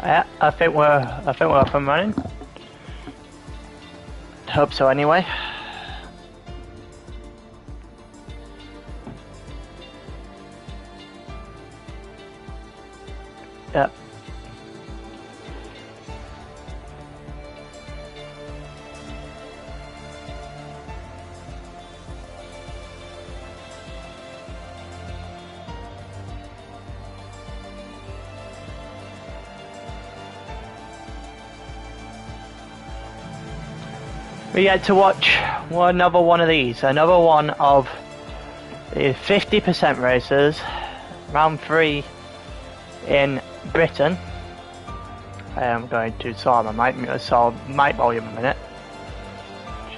Yeah, I think we're up and running. Hope so anyway. Yep. We get to watch another one of these, another one of the 50% races, round 3 in Britain. I am going to sort my mic volume a minute.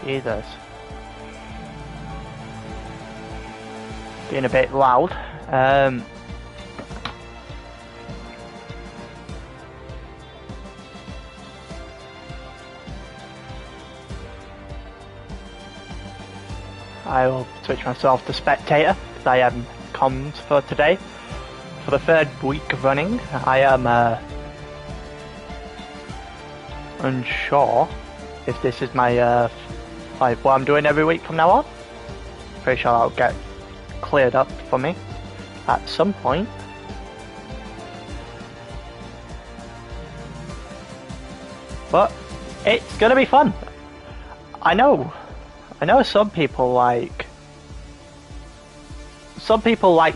Jesus. Being a bit loud. I will switch myself to spectator because I am comms for today. For the 3rd week running, I am unsure if this is my like what I'm doing every week from now on. Pretty sure that'll get cleared up for me at some point. But it's gonna be fun. I know some people like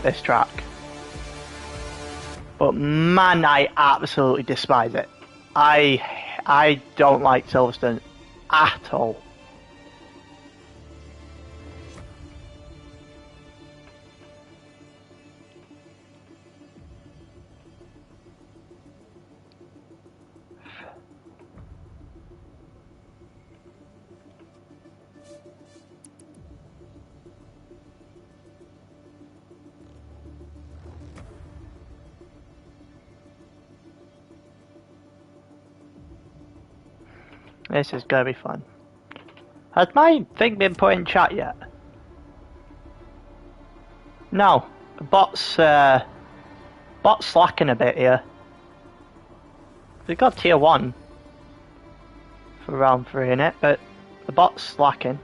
this track, but man, I absolutely despise it. I don't like Silverstone at all. This is gonna be fun. Has my thing been put in chat yet? No. Bot's slacking a bit here. We've got tier 1 for round 3 in it, but the bot's slacking.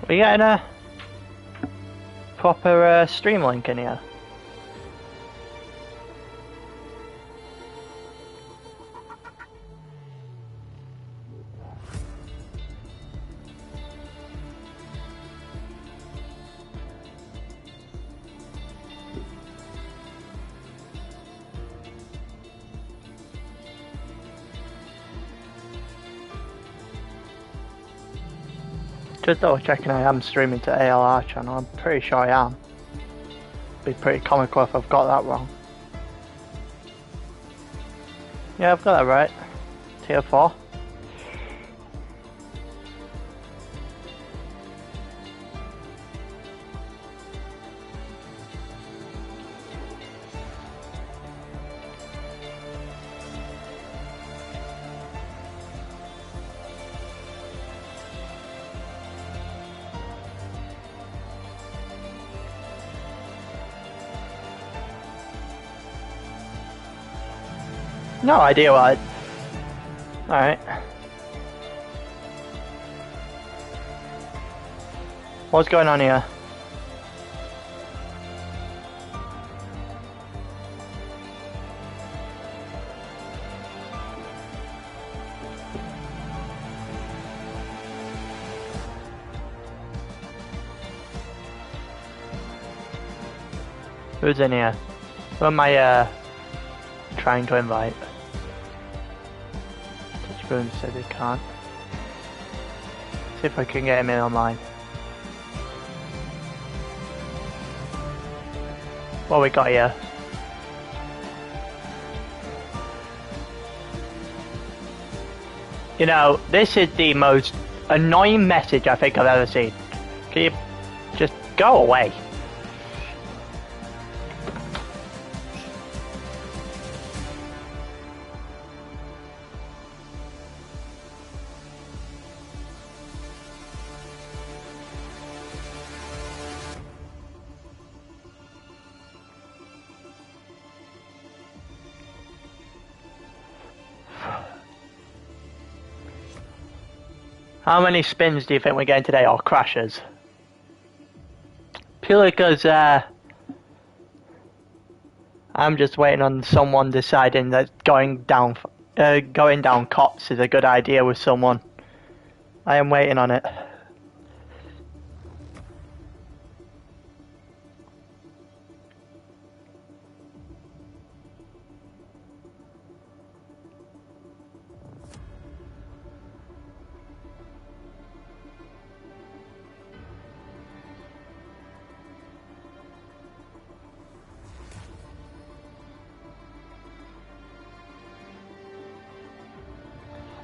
We getting a proper stream link in here? Just double checking I am streaming to ALR channel, I'm pretty sure I am. Be pretty comical if I've got that wrong. Yeah, I've got that right. Tier 4. No idea what. Alright. What's going on here? Who's in here? Who am I trying to invite? Boom said he can't. See if I can get him in online. What we got here? You know, this is the most annoying message I think I've ever seen. Can you just go away? How many spins do you think we're getting today, or crashes? Purely because I'm just waiting on someone deciding that going down cops is a good idea with someone. I am waiting on it.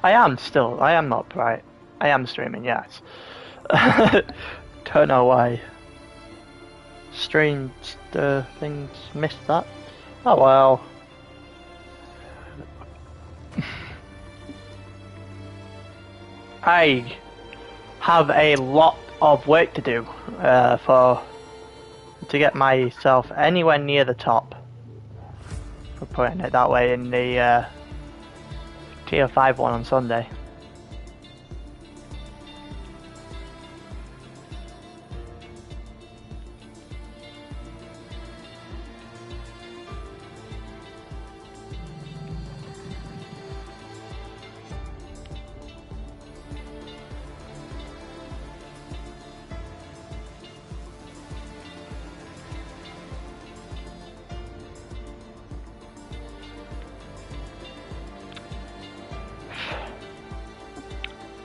I am not bright. I am streaming, yes. Don't know why. Strange things missed that. Oh well. I have a lot of work to do to get myself anywhere near the top. For putting it that way in the Tier 5 one on Sunday.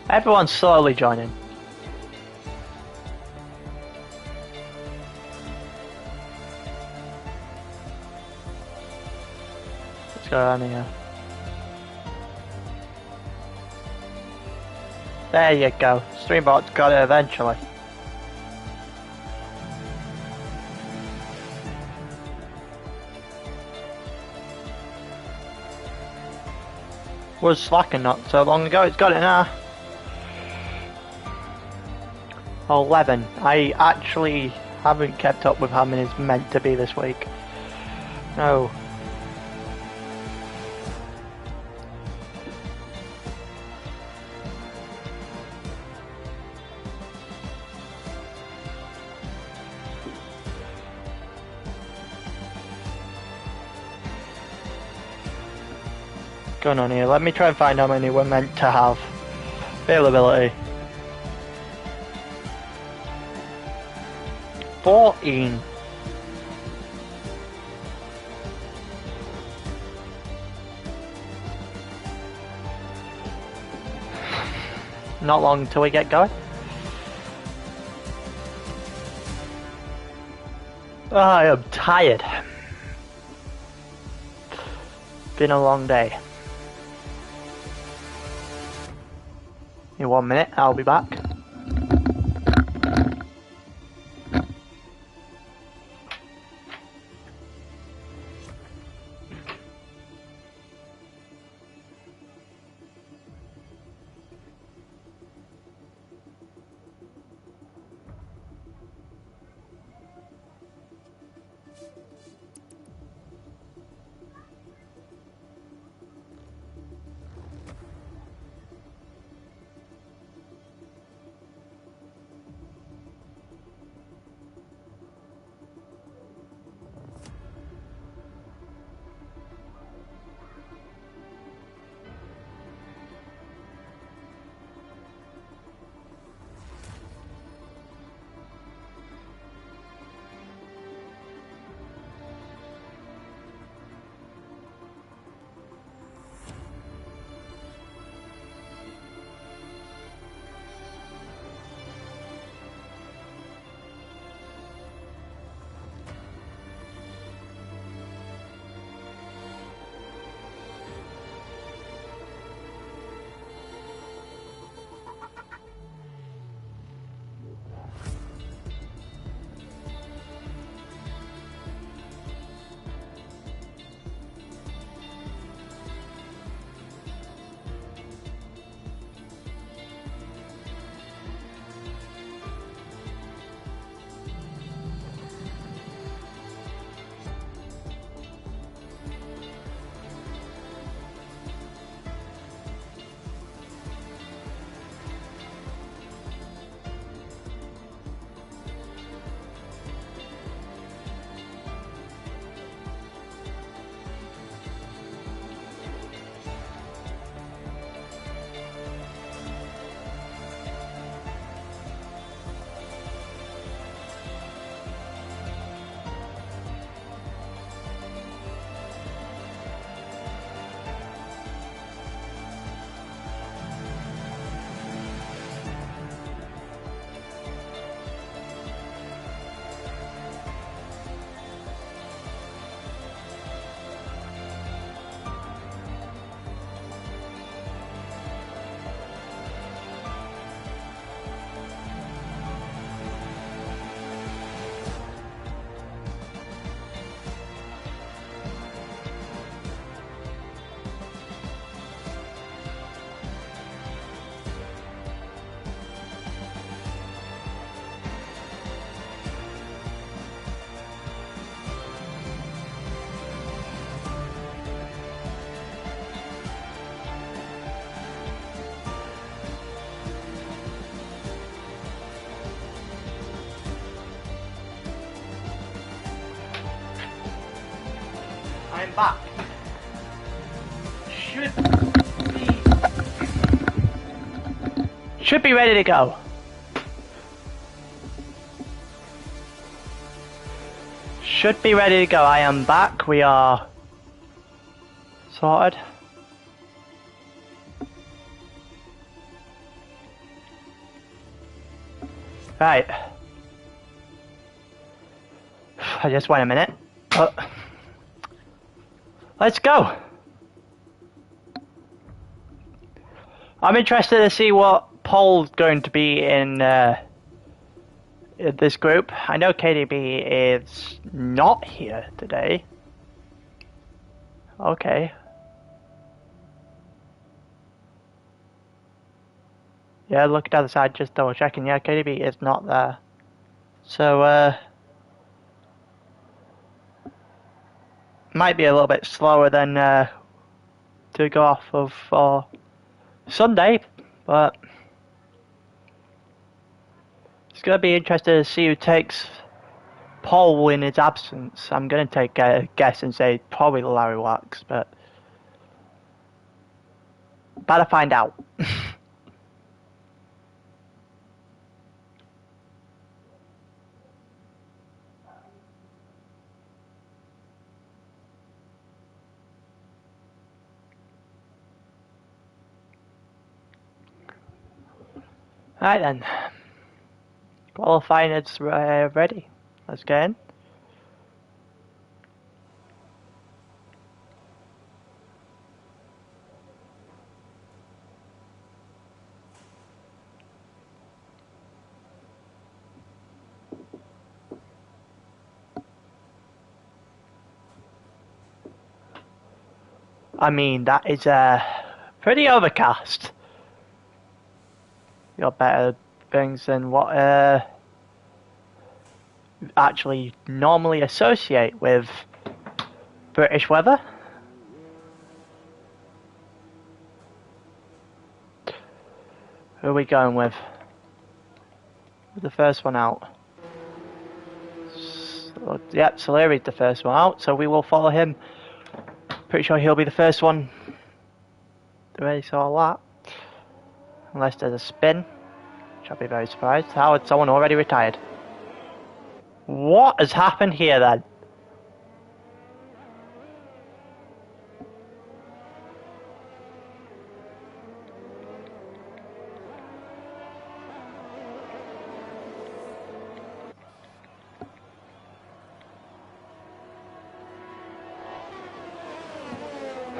Everyone's slowly joining. Let's go on here. There you go. Streambot's got it eventually. Was slacking not so long ago, it's got it now. 11. I actually haven't kept up with how many it's meant to be this week. No. Going on here, let me try and find how many we're meant to have. Availability. 14. Not long till we get going. I am tired. Been a long day. In 1 minute, I'll be back. back. Should be ready to go. Should be ready to go. I am back. We are sorted. Right. I just wait a minute. Let's go. I'm interested to see what poll's going to be in this group. I know KDB is not here today. Okay. Yeah, look at the other side, just double checking. Yeah, KDB is not there. So, might be a little bit slower than to go off of for Sunday, but it's going to be interesting to see who takes Paul in his absence. I'm going to take a guess and say probably Larry Wax, but better find out. Right then, qualifying is ready. Let's get in. I mean, that is pretty overcast. You got better things than what actually normally associate with British weather. Who are we going with? The first one out. Yep, Soleri's the first one out, so we will follow him. Pretty sure he'll be the first one to race all that. Unless there's a spin, which I'll be very surprised. How had someone already retired? What has happened here then?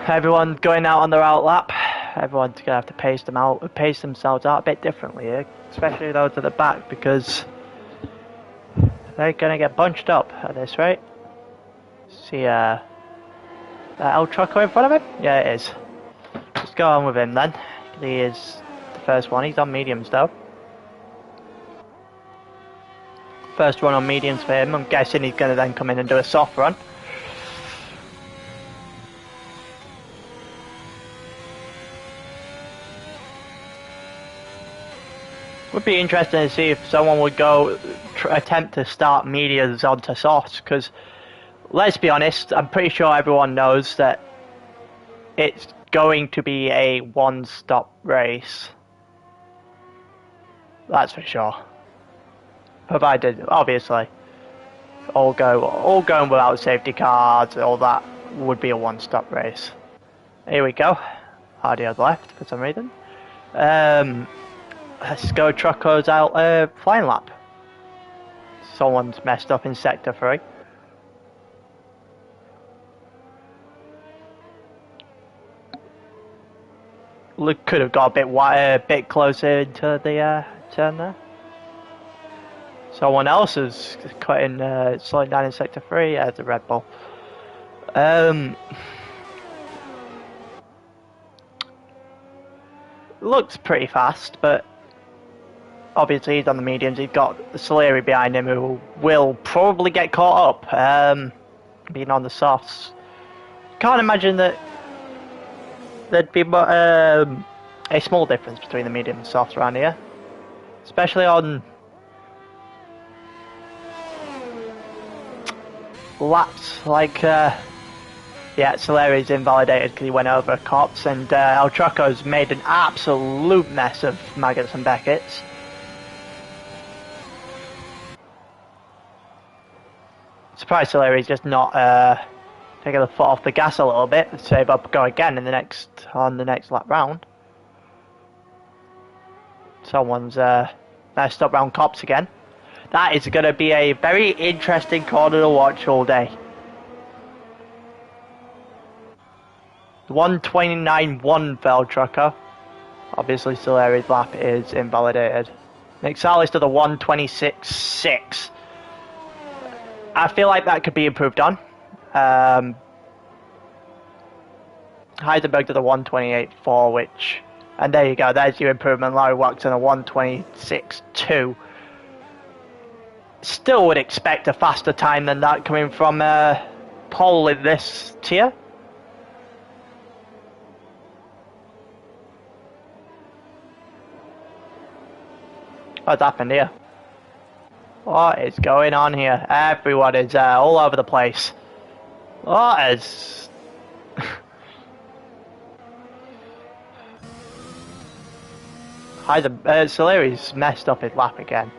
Everyone going out on their out lap. Everyone's gonna have to pace themselves out a bit differently here, especially those at the back, because they're gonna get bunched up at this rate. See that El Trucker in front of him? Yeah, it is. Let's go on with him then. He is the first one. He's on mediums though. First run on mediums for him. I'm guessing he's gonna then come in and do a soft run. Would be interesting to see if someone would go attempt to start medias onto softs, because let's be honest, I'm pretty sure everyone knows that it's going to be a one-stop race. That's for sure. Provided, obviously, all going without safety cars, all that would be a one-stop race. Here we go. Hardio's left for some reason. Let's go Trucko's out flying lap. Someone's messed up in sector 3. Luke could have got a bit closer into the turn there. Someone else is cutting, slowing down in sector 3 as the Red Bull. Looks pretty fast, but obviously he's on the mediums. He's got Soleri behind him, who will probably get caught up. Being on the softs, can't imagine that there'd be a small difference between the medium and softs around here, especially on laps like Yeah, Soleri's invalidated because he went over Cops, and El Choco's made an absolute mess of Maggots and Beckett's. Surprised Soleri's just not taking the foot off the gas a little bit, save up, go again in the next lap round. Someone's messed up round Cops again. That is going to be a very interesting corner to watch all day. 129.1 for El Choco. Obviously, Soleri's lap is invalidated. Nick Salis to the 126.6. I feel like that could be improved on. Heisenberg to the 128.4, which... And there you go, there's your improvement. Larry Watson a 126.2. Still would expect a faster time than that coming from Paul in this tier. What's happened here? What is going on here? Everyone is all over the place. What is... Soleri's messed up his lap again.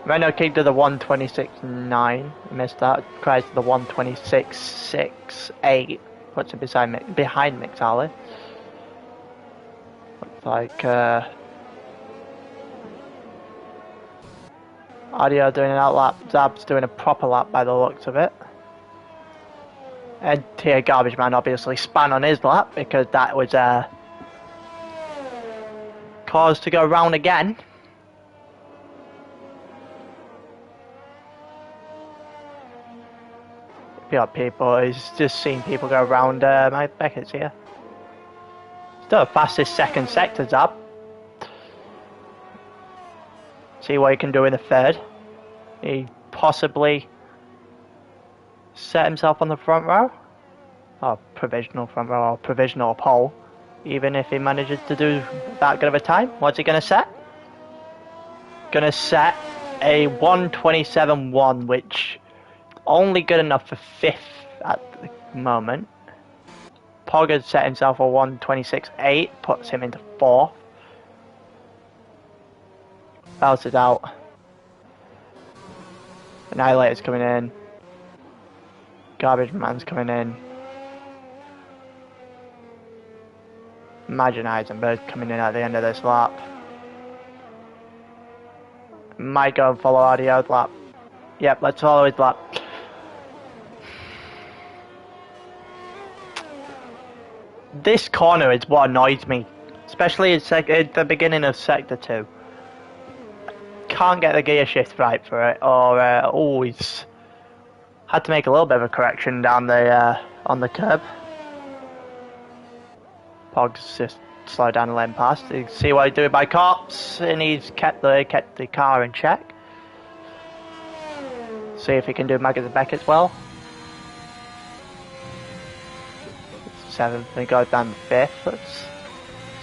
Renault King to the 126.9. Missed that. Prix to the 126.6.8. Puts him behind Mick Sally. Looks like Audio doing an outlap. Zab's doing a proper lap by the looks of it. And here Garbage Man obviously span on his lap because that was cause to go round again. People, he's just seen people go around my Beckett's here. Still the fastest second sector, Zab. See what he can do in the third. He possibly set himself on the front row. Or provisional front row, or provisional pole. Even if he manages to do that good of a time. What's he going to set? Going to set a 127.1, which only good enough for 5th at the moment. Pogger's set himself a 126.8, puts him into 4th. Bounces out. Annihilator's coming in. Garbage Man's coming in. Imagine Heisenberg coming in at the end of this lap. Might go and follow Audio's lap. Yep, let's follow his lap. This corner is what annoys me, especially at the beginning of Sector 2. Can't get the gear shift right for it, or always had to make a little bit of a correction down the on the curb. Pogs just slow down the lane past. You see what he's doing by Cops, and he's kept the car in check. See if he can do Maggots and Beckett as well. 7th, and he goes down to 5th. It's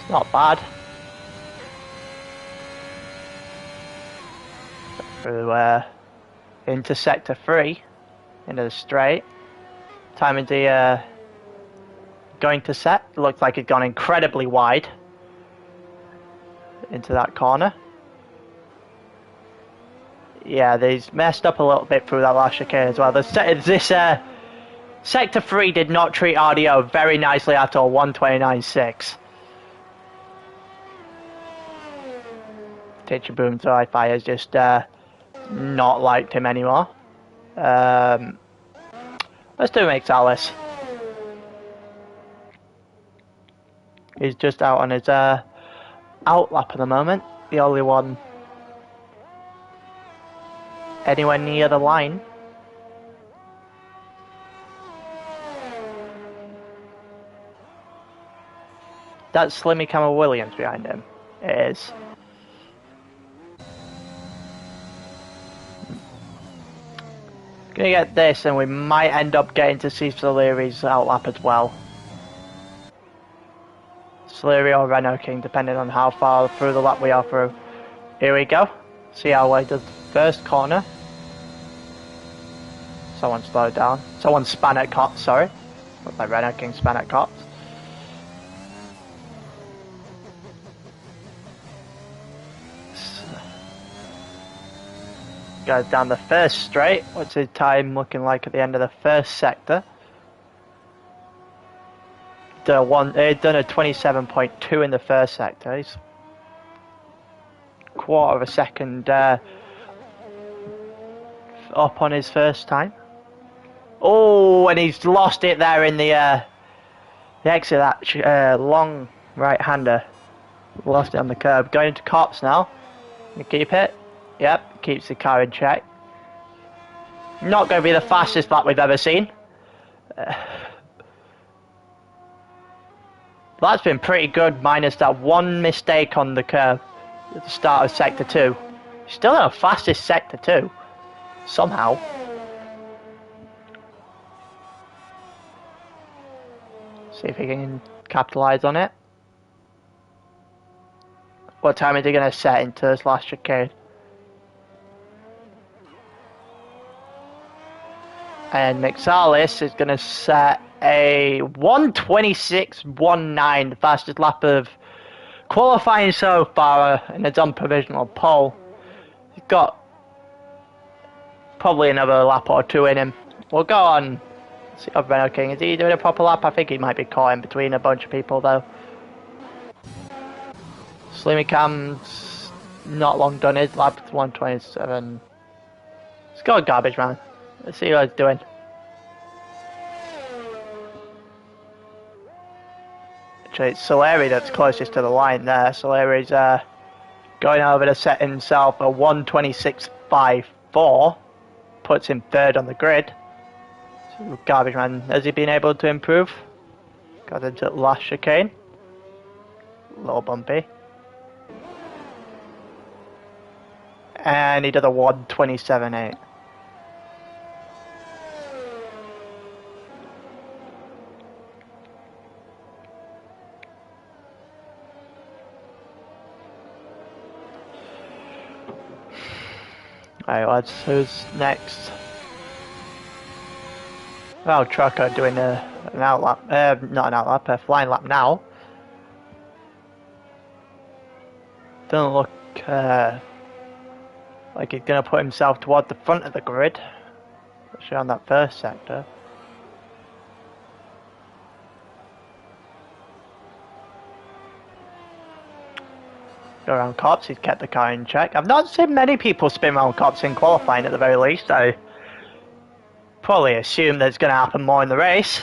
not bad. Through into Sector 3, into the straight. Time into going to set. Looks like it's gone incredibly wide into that corner. Yeah, they've messed up a little bit through that last chicane as well. Sector 3 did not treat Audio very nicely at all. 129.6. Teacher Boom's Wi-Fi has just not liked him anymore. Let's do Mick Salis. He's just out on his out lap at the moment. The only one anywhere near the line. That's Slimmy Camel Williams behind him. It is. Gonna get this, and we might end up getting to see Soleri's outlap as well. Soleri or Renault King, depending on how far through the lap we are through. Here we go. See how well he does the first corner. Someone slowed down. Someone span at cops, sorry. Looks like Renault King span at cops. Goes down the first straight. What's his time looking like at the end of the first sector? He'd done a 27.2 in the first sector. He's quarter of a second up on his first time. Oh, and he's lost it there in the exit of that long right-hander. Lost it on the curb. Going into cops now. You keep it. Yep, keeps the car in check. Not going to be the fastest lap we've ever seen. That's been pretty good, minus that one mistake on the curb at the start of Sector 2. Still in the fastest Sector 2. Somehow. See if he can capitalise on it. What time is he going to set into this last chicane? And Mixalis is going to set a 1:26.19, the fastest lap of qualifying so far, and it's on provisional pole. He's got probably another lap or two in him. We'll go on. See if Renault King, is he doing a proper lap? I think he might be caught in between a bunch of people though. Slimmy Cam's not long done his lap, 1:27. Let's go garbage man. Let's see what he's doing. Actually, it's Soleri that's closest to the line there. Soleri's going over to set himself a 1:26.54. Puts him third on the grid. So garbage man, has he been able to improve? Got into the last chicane. A little bumpy. And he did a 1:27.8. Alright lads, who's next? Oh, Trucker doing an outlap, not an outlap, a flying lap now. Doesn't look like he's going to put himself toward the front of the grid, especially on that first sector. Go around cops, he's kept the car in check. I've not seen many people spin around cops in qualifying at the very least. I probably assume that it's going to happen more in the race.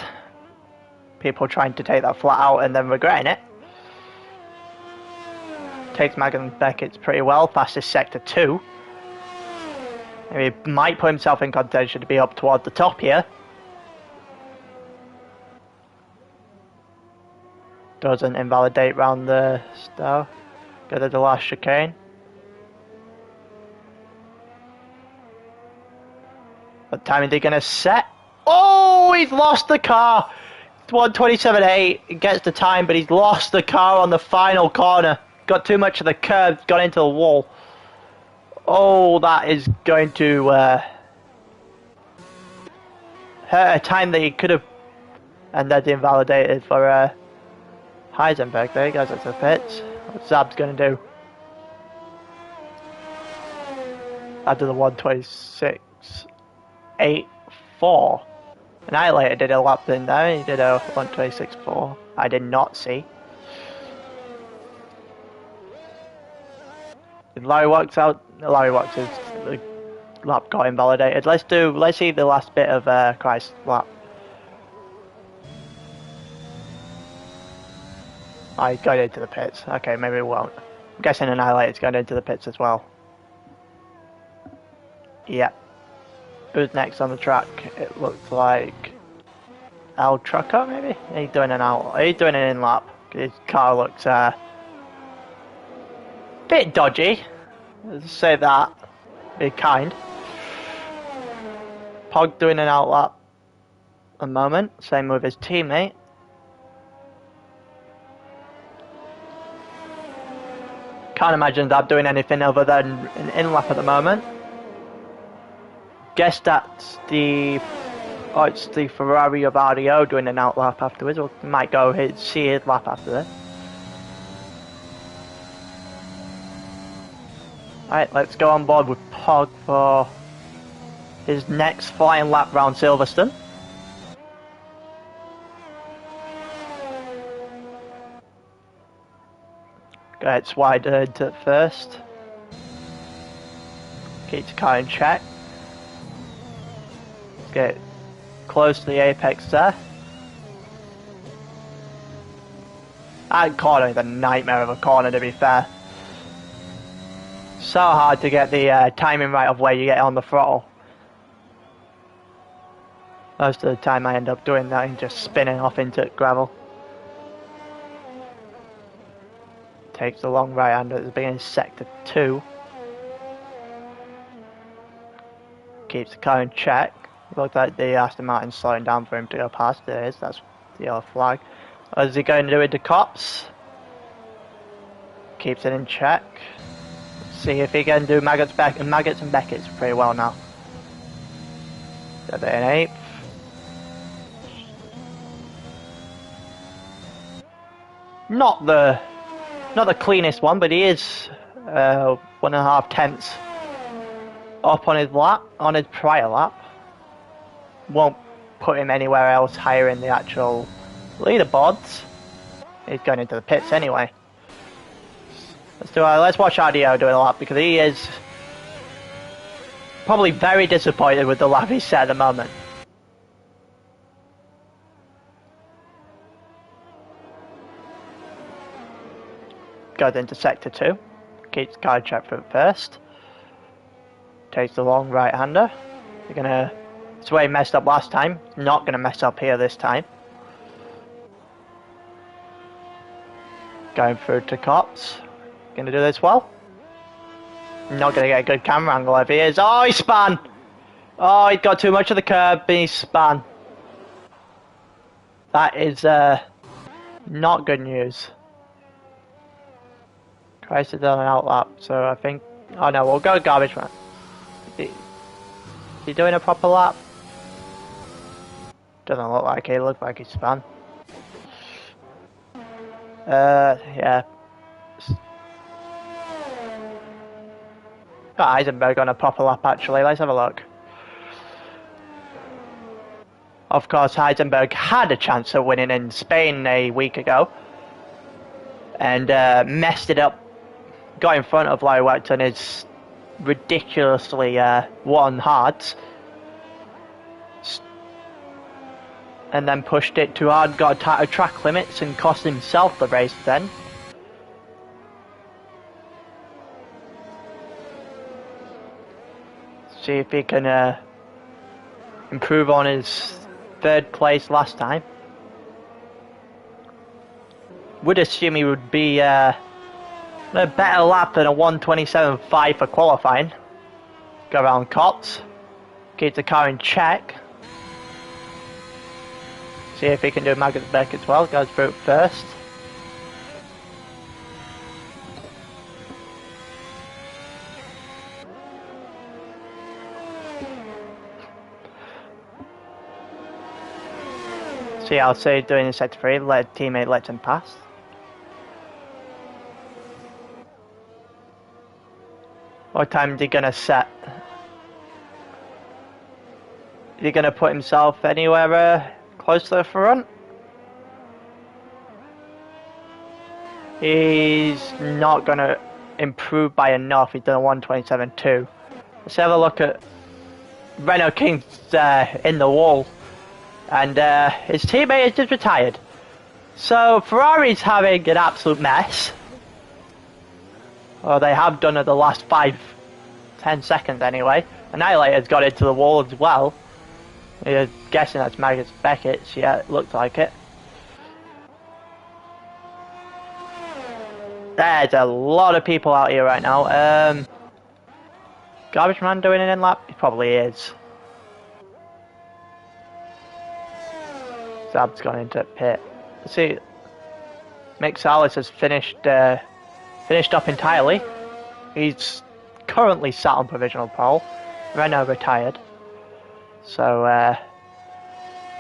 People trying to take that flat out and then regretting it. Takes Megan Beckett's pretty well, fastest sector 2. He might put himself in contention to be up toward the top here. Doesn't invalidate round the star. Go to the last chicane. What time is he going to set? Oh, he's lost the car. It's 1:27.8. He gets the time, but he's lost the car on the final corner. Got too much of the curb, got into the wall. Oh, that is going to hurt a time that he could have, and that's invalidated for Heisenberg. There he goes into the pits. What's Zab's going to do? After the 1:26.84. Annihilator did a lap in there. He did a 1:26.4. I did not see. If Larry walks out, Larry walks his the lap got invalidated. Let's see the last bit of Christ's lap. Oh, he's going into the pits. Okay, maybe we won't. I'm guessing Annihilator's going into the pits as well. Yep. Who's next on the track? It looks like El Trucker, maybe? He's doing an in lap. His car looks bit dodgy. Let's say that. Be kind. Pog doing an out lap a moment. Same with his teammate. Can't imagine that doing anything other than an in lap at the moment. guess that's the... Oh, it's the Ferrari of Aero doing an out lap afterwards. We might go see his lap after this. Alright, let's go on board with Pog for his next flying lap round Silverstone. Gets widened at first. Keeps the car in check. Let's get close to the apex there. That corner is a nightmare of a corner, to be fair. So hard to get the timing right of where you get on the throttle. Most of the time I end up doing that and just spinning off into gravel. Takes the long right hander at the beginning of sector 2. Keeps the car in check. Looks like the Aston Martin's slowing down for him to go past. There is, that's the yellow flag. What is he going to do with the cops? Keeps it in check. See if he can do Maggots and Beckett's pretty well now. Got there in 8th. Not the cleanest one, but he is 1.5 tenths up on his lap, on his prior lap. Won't put him anywhere else higher in the actual leaderboards. He's going into the pits anyway. Let's watch Aero doing a lap, because he is probably very disappointed with the lap he's set at the moment. Goes into sector 2. Keeps the car check for first. Takes the long right hander. That's where he messed up last time. Not gonna mess up here this time. Going through to cops. Gonna do this well. Not gonna get a good camera angle if he is. Oh, he spun! Oh, he got too much of the curb and he spun. That is not good news. Christ has done an out lap, so I think... Oh no, we'll go garbage man. Is he doing a proper lap? Doesn't look like it, looks like he spun. Yeah. Got Eisenberg on a proper lap actually, let's have a look. Of course, Heisenberg had a chance of winning in Spain a week ago. And messed it up. Got in front of Larry Watt on his ridiculously won hards. And then pushed it too hard, got out of track limits and cost himself the race then. See if he can improve on his 3rd place last time. Would assume he would be a better lap than a 1:27.5 for qualifying. Go around cops. Keep the car in check. See if he can do Maggots back as well. Goes through first. See how say doing in sector 3. Let teammate let him pass. What time is he gonna set? Is he gonna put himself anywhere close to the front? He's not gonna improve by enough. He's done a 1:27.2. Let's have a look at Renault King's in the wall, and his teammate has just retired. So Ferrari's having an absolute mess. Well, they have done it the last 5-10 seconds anyway. Annihilator's got into the wall as well. You're guessing that's Maggots Beckett's, yeah, it looks like it. There's a lot of people out here right now. Garbage Man doing an in-lap? He probably is. Zab's gone into pit. Let's see. Mick Salas has finished up entirely. He's currently sat on provisional pole. Renault retired. So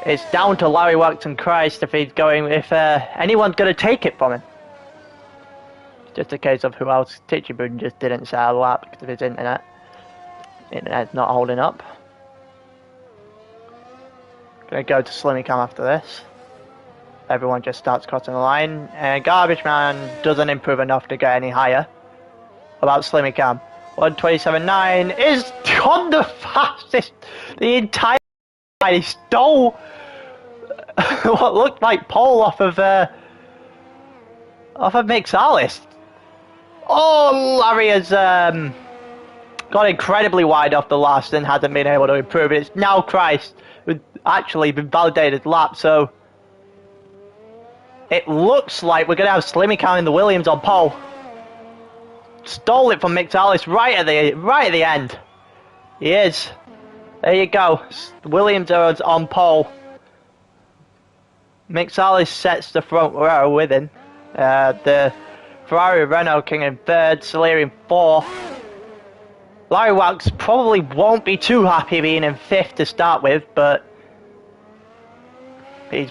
it's down to Larry Wax and Christ if anyone's going to take it from him. Just a case of who else. Teacher Boone just didn't set a lap because of his internet. Internet's not holding up. Gonna go to Slimmy Cam after this. Everyone just starts crossing the line, and Garbage Man doesn't improve enough to get any higher. About Slimmy Cam. 1:27.9 is on the fastest. The entire line. He stole what looked like pole off of Mick Salis. Oh, Larry has got incredibly wide off the last and hasn't been able to improve it. It's now Christ who's actually been validated lap, so it looks like we're going to have Slimmy Cam in the Williams on pole. Stole it from Mick Salis right at the end. He is. There you go. Williams are on pole. Mick Salis sets the front row with him. The Ferrari Renault King in third, Salieri in fourth. Larry Wax probably won't be too happy being in fifth to start with, but he's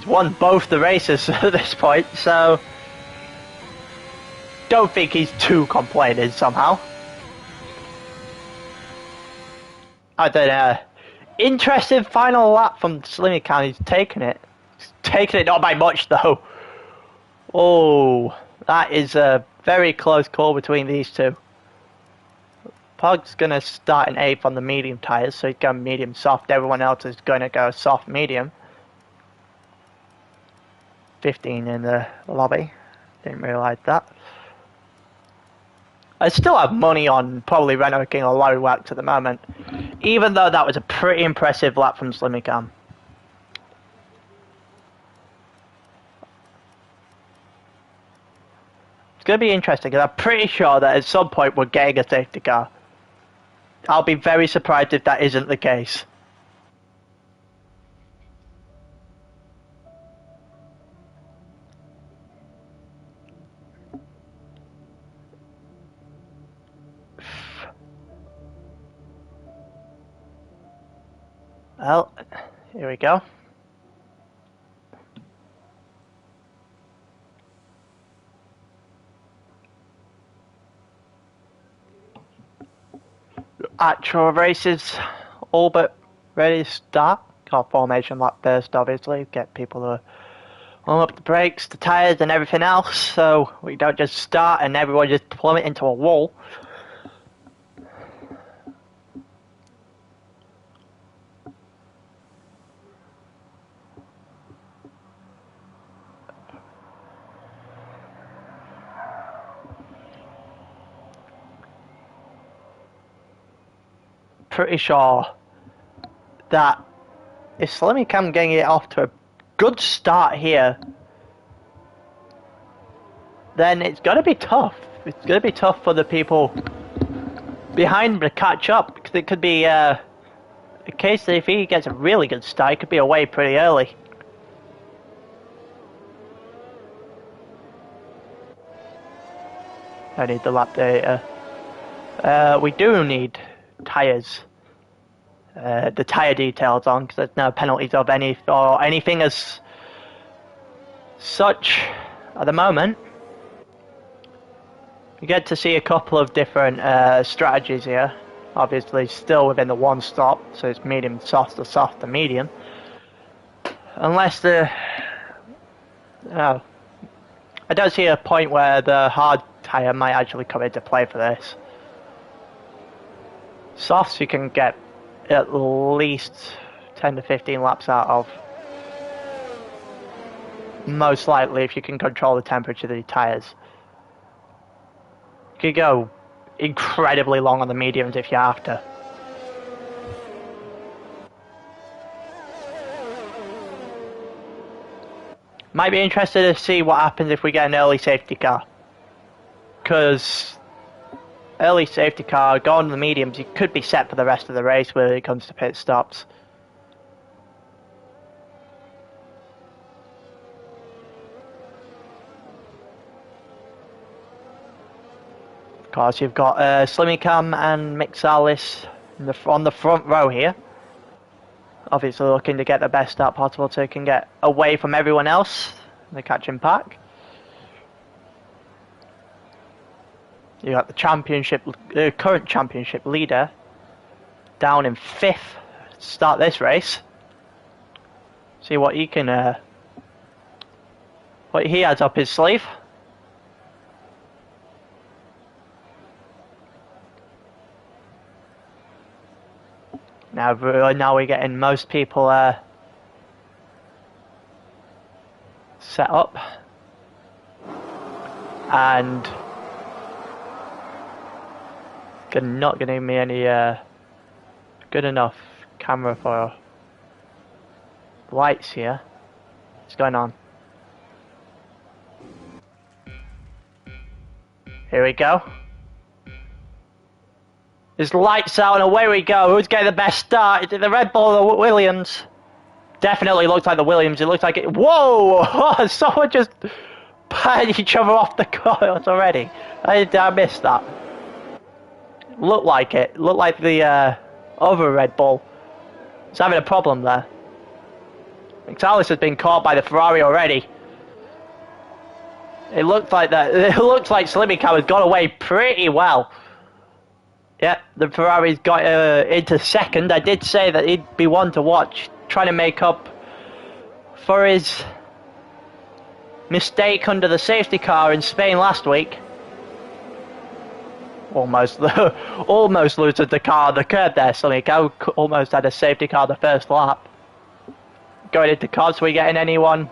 won both the races at this point, so don't think he's too complaining somehow. I don't know. Interesting final lap from Slimmy Cam. He's taken it. He's taken it not by much though. Oh, that is a very close call between these two. Pog's going to start in 8th on the medium tyres, so he's going medium soft. Everyone else is going to go soft medium. 15 in the lobby. Didn't realise that. I still have money on probably Renault King or Larry Wax at the moment, even though that was a pretty impressive lap from Slimmy Cam. It's going to be interesting because I'm pretty sure that at some point we're getting a safety car. I'll be very surprised if that isn't the case. Well, here we go. Actual races all but ready to start. Got formation lap first, obviously. Get people to warm up the brakes, the tyres and everything else, so we don't just start and everyone just plummet into a wall. Pretty sure that if Slimmy Cam getting it off to a good start here, then it's going to be tough. It's going to be tough for the people behind to catch up, because it could be a case that if he gets a really good start, he could be away pretty early. I need the lap data. We do need tyres. The tyre details on, because there's no penalties of anything as such at the moment. You get to see a couple of different strategies here. Obviously still within the one stop, so it's medium soft to soft to medium. Unless I don't see a point where the hard tyre might actually come into play for this. Softs you can get at least 10 to 15 laps out of. Most likely if you can control the temperature of the tyres. You could go incredibly long on the mediums if you have to. Might be interested to see what happens if we get an early safety car. Because early safety car, going to the mediums, you could be set for the rest of the race when it comes to pit stops. Of course, you've got Slimmy Cam and Mick Salis on the front row here. obviously looking to get the best start possible so he can get away from everyone else in the catching pack. You got the championship, current championship leader down in 5th to start this race. See what he can, what he has up his sleeve. Now we're getting most people set up, and not giving me any good enough camera for lights here. What's going on? Here we go. There's lights out and away we go. Who's getting the best start? Is it the Red Bull or the Williams? Definitely looks like the Williams. It looks like it. Whoa! Someone just patted each other off the coils already. I missed that. Looked like it. Looked like the other Red Bull is having a problem there. Mixalis has been caught by the Ferrari already. It looked like that. It looks like Slimmy Cow has got away pretty well. Yeah, the Ferrari's got into 2nd. I did say that he'd be one to watch, trying to make up for his mistake under the safety car in Spain last week. Almost loses the car on the curb there. Slimmy Cow almost had a safety car the first lap. Going into cars, we getting anyone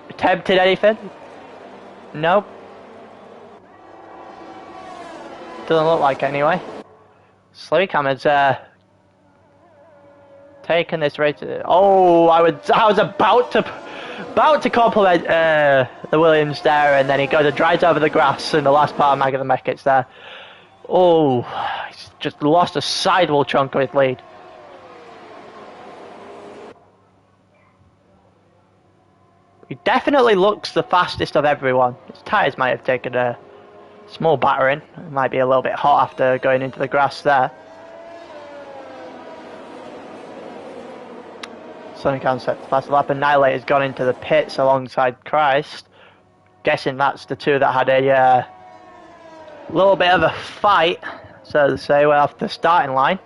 attempted anything? No. Doesn't look like it anyway. Slimmy has taken this race. Oh, I was about to compliment the Williams there, and then he goes and drives over the grass in the last part of Maggie the Beckett's there. Oh, he's just lost a sidewall chunk of his lead. He definitely looks the fastest of everyone. His tyres might have taken a small battering. It might be a little bit hot after going into the grass there. Sonic set the fast lap, and Annihilator's gone into the pits alongside Christ. Guessing that's the two that had a little bit of a fight, so to say, off the starting line.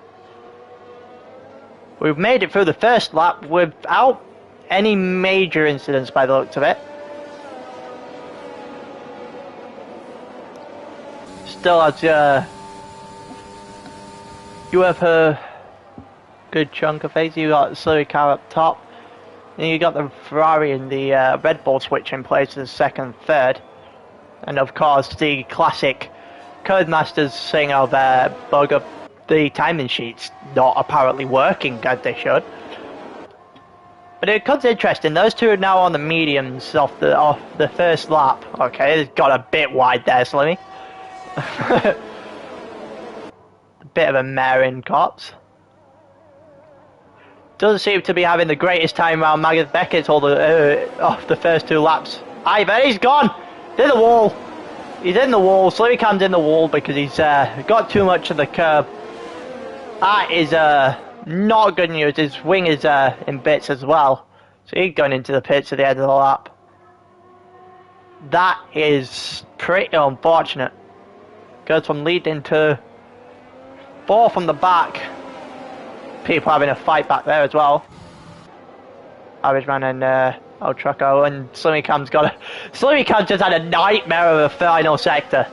We've made it through the first lap without any major incidents by the looks of it. Still has you have a good chunk of phase. You got the Slurry car up top, and you got the Ferrari and the Red Bull switching places 2nd, 3rd, and of course the classic Codemasters thing of bug up the timing sheets not apparently working as they should. But it becomes interesting. Those two are now on the mediums off the first lap. Okay, it's got a bit wide there, Slimmy. A bit of a mare in cops. Doesn't seem to be having the greatest time around Magnus Beckett's off the first 2 laps. Either he's gone. In the wall. He's in the wall. Slimmy Cam's in the wall because he's got too much of the curb. That is not good news. His wing is in bits as well. So he's going into the pits at the end of the lap. That is pretty unfortunate. Goes from leading to 4 from the back. People having a fight back there as well. Average Man and Old Trucko, and Slimmy Cam's just had a nightmare of a final sector.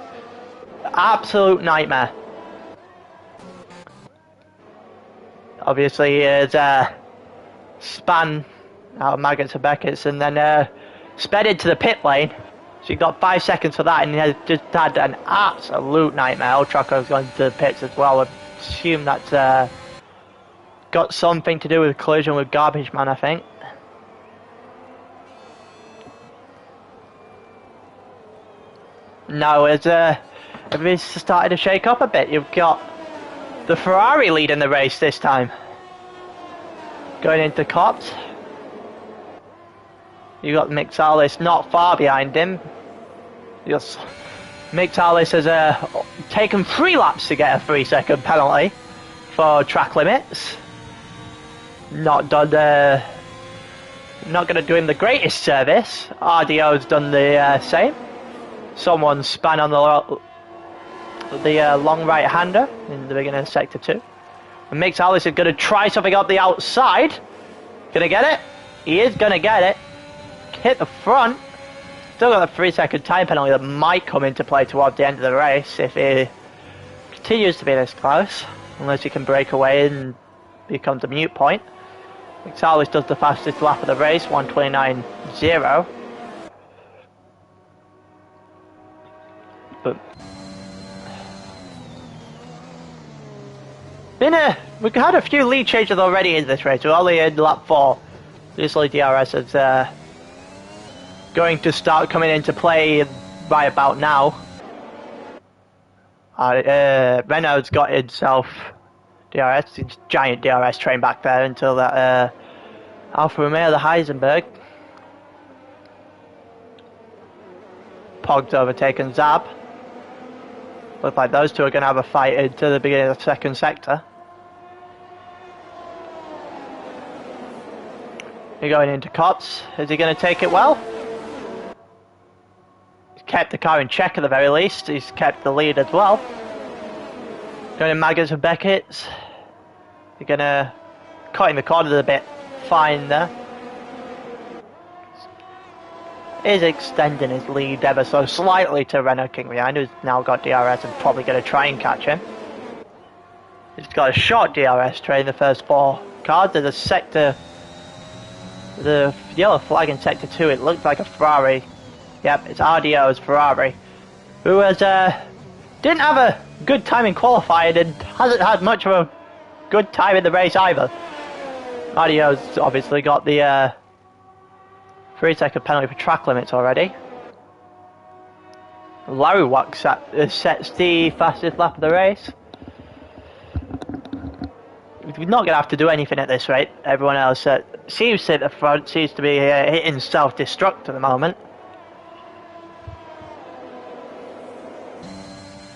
Absolute nightmare. Obviously, he has span out of Maggots and Beckett's, and then sped into the pit lane. So you got 5 seconds for that, and he has just had an absolute nightmare. Old Trucko's gone to the pits as well. I assume that's got something to do with collision with Garbage Man, I think. Now, everything's started to shake up a bit. You've got the Ferrari leading the race this time. Going into Cops. You got Mixalis not far behind him. Yes. Mixalis has taken 3 laps to get a 3-second penalty for track limits. not done not going to do him the greatest service. RDO's done the same. Someone span on the long right-hander in the beginning of sector 2. And Mix Alice is going to try something up the outside. Gonna get it? He is going to get it. Hit the front. Still got a 3-second time penalty that might come into play towards the end of the race if he continues to be this close. Unless he can break away and becomes a mute point. Mix Alice does the fastest lap of the race, 1:29.0. But we've had a few lead changes already in this race. We're only in lap 4. Usually DRS is going to start coming into play right about now. Renault's got himself DRS, it's a giant DRS train back there until that Alfa Romeo, the Heisenberg. Pog's overtaken Zab. Looks like those two are going to have a fight into the beginning of the second sector. You're going into Cots. Is he going to take it well? He's kept the car in check at the very least. He's kept the lead as well. Going in Maggotts and Beckett's. You're going to cut in the corners a bit fine there. Is extending his lead ever so slightly to Renault King behind, who's now got DRS and probably going to try and catch him. He's got a short DRS train, the first 4 cars. There's a sector, the yellow flag in sector 2, it looks like a Ferrari. Yep, it's RDO's Ferrari, who has didn't have a good time in qualifying and hasn't had much of a good time in the race either. RDO's obviously got the 3-second penalty for track limits already. Larry Wack sets the fastest lap of the race. We're not going to have to do anything at this rate. Everyone else seems to at the front, seems to be hitting self-destruct at the moment.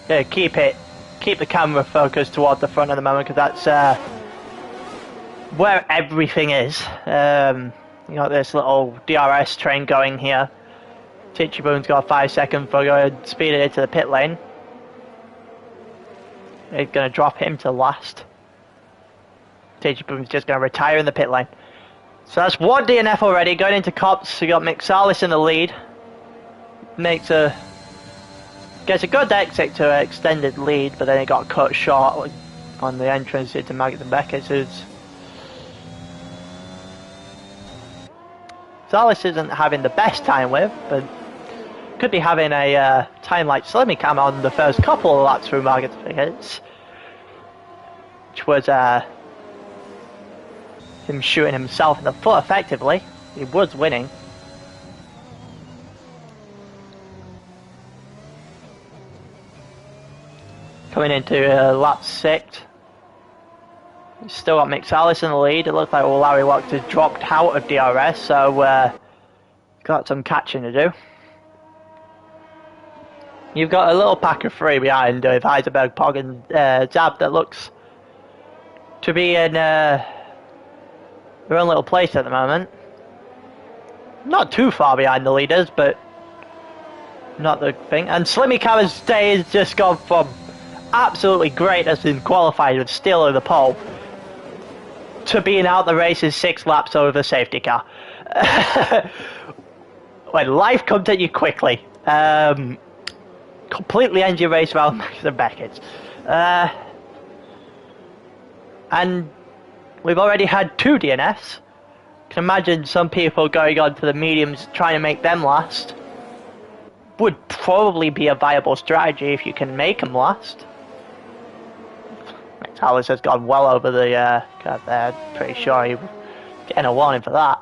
Yeah, keep the camera focused towards the front at the moment, because that's where everything is. You got this little DRS train going here. Titchy Boone's got 5 seconds for going to speed it into the pit lane. He's going to drop him to last. Titchy Boone's just going to retire in the pit lane. So that's 1 DNF already. Going into Cops, we got Mix Alice in the lead. Gets a good exit to an extended lead, but then it got cut short on the entrance into Maggotts and Beckett's, who's Alice isn't having the best time with, but could be having a time like Slimmy Cam on the first couple of laps through Maggotts and Beckett's, which was him shooting himself in the foot effectively. He was winning. Coming into lap 6. Still got Mix Alice in the lead. It looks like Larry Watt has dropped out of DRS, so got some catching to do. You've got a little pack of 3 behind with Heisenberg, Pog and Zab that looks to be in their own little place at the moment. Not too far behind the leaders, but not the thing. And Slimmy Cam's day has just gone from absolutely great as in qualified with still in the pole to being out the race in 6 laps over the safety car. When life comes at you quickly, completely ends your race around the Beckett's. And we've already had 2 DNFs. Can imagine some people going on to the mediums trying to make them last. Would probably be a viable strategy if you can make them last. Alice has gone well over the curve there. Pretty sure he was getting a warning for that.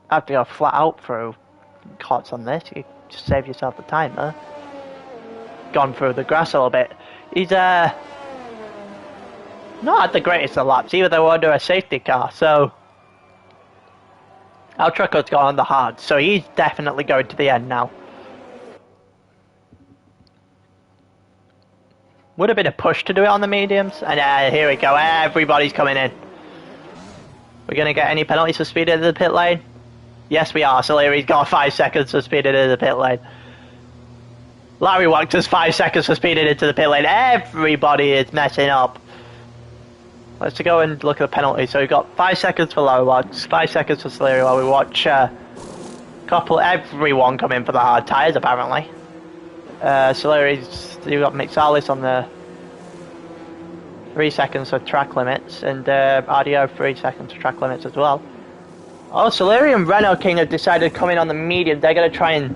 Have to go flat out through Cots on this. You just save yourself the time there. Gone through the grass a little bit. He's not had the greatest of laps, even though we're under a safety car. So our trucker's gone on the hard, so he's definitely going to the end now. Would have been a push to do it on the mediums. And here we go, everybody's coming in. We're going to get any penalties for speeding into the pit lane? Yes, we are. So Leary's got 5 seconds for speeding into the pit lane. Larry Wachter 5 seconds for speeding into the pit lane. Everybody is messing up. Let's go and look at the penalties. So we've got 5 seconds for Larry Wachter, 5 seconds for Leary while we watch everyone come in for the hard tyres, apparently. Solari's, you've got Mixalis on the 3 seconds for track limits, and RDO 3 seconds for track limits as well. Oh, Solari and Renault King have decided to come in on the medium. They're going to try and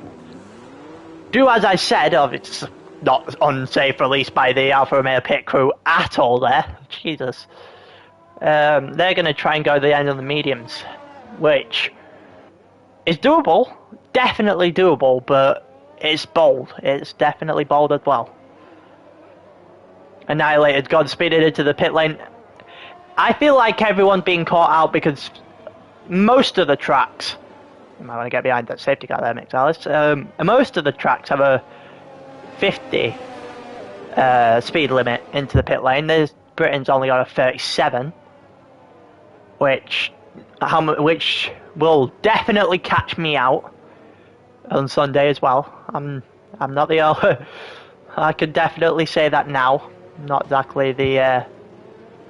do as I said. It's not unsafe release by the Alfa Romeo pit crew at all there. Jesus. They're going to try and go to the end of the mediums, which is doable. Definitely doable, but it's bold. It's definitely bold as well. Annihilated God speeded into the pit lane. I feel like everyone's being caught out because most of the tracks, you might want to get behind that safety car there, Mixalis. Most of the tracks have a 50 speed limit into the pit lane. Britain's only got a 37, which will definitely catch me out on Sunday as well. I'm not the I could definitely say that now. Not exactly the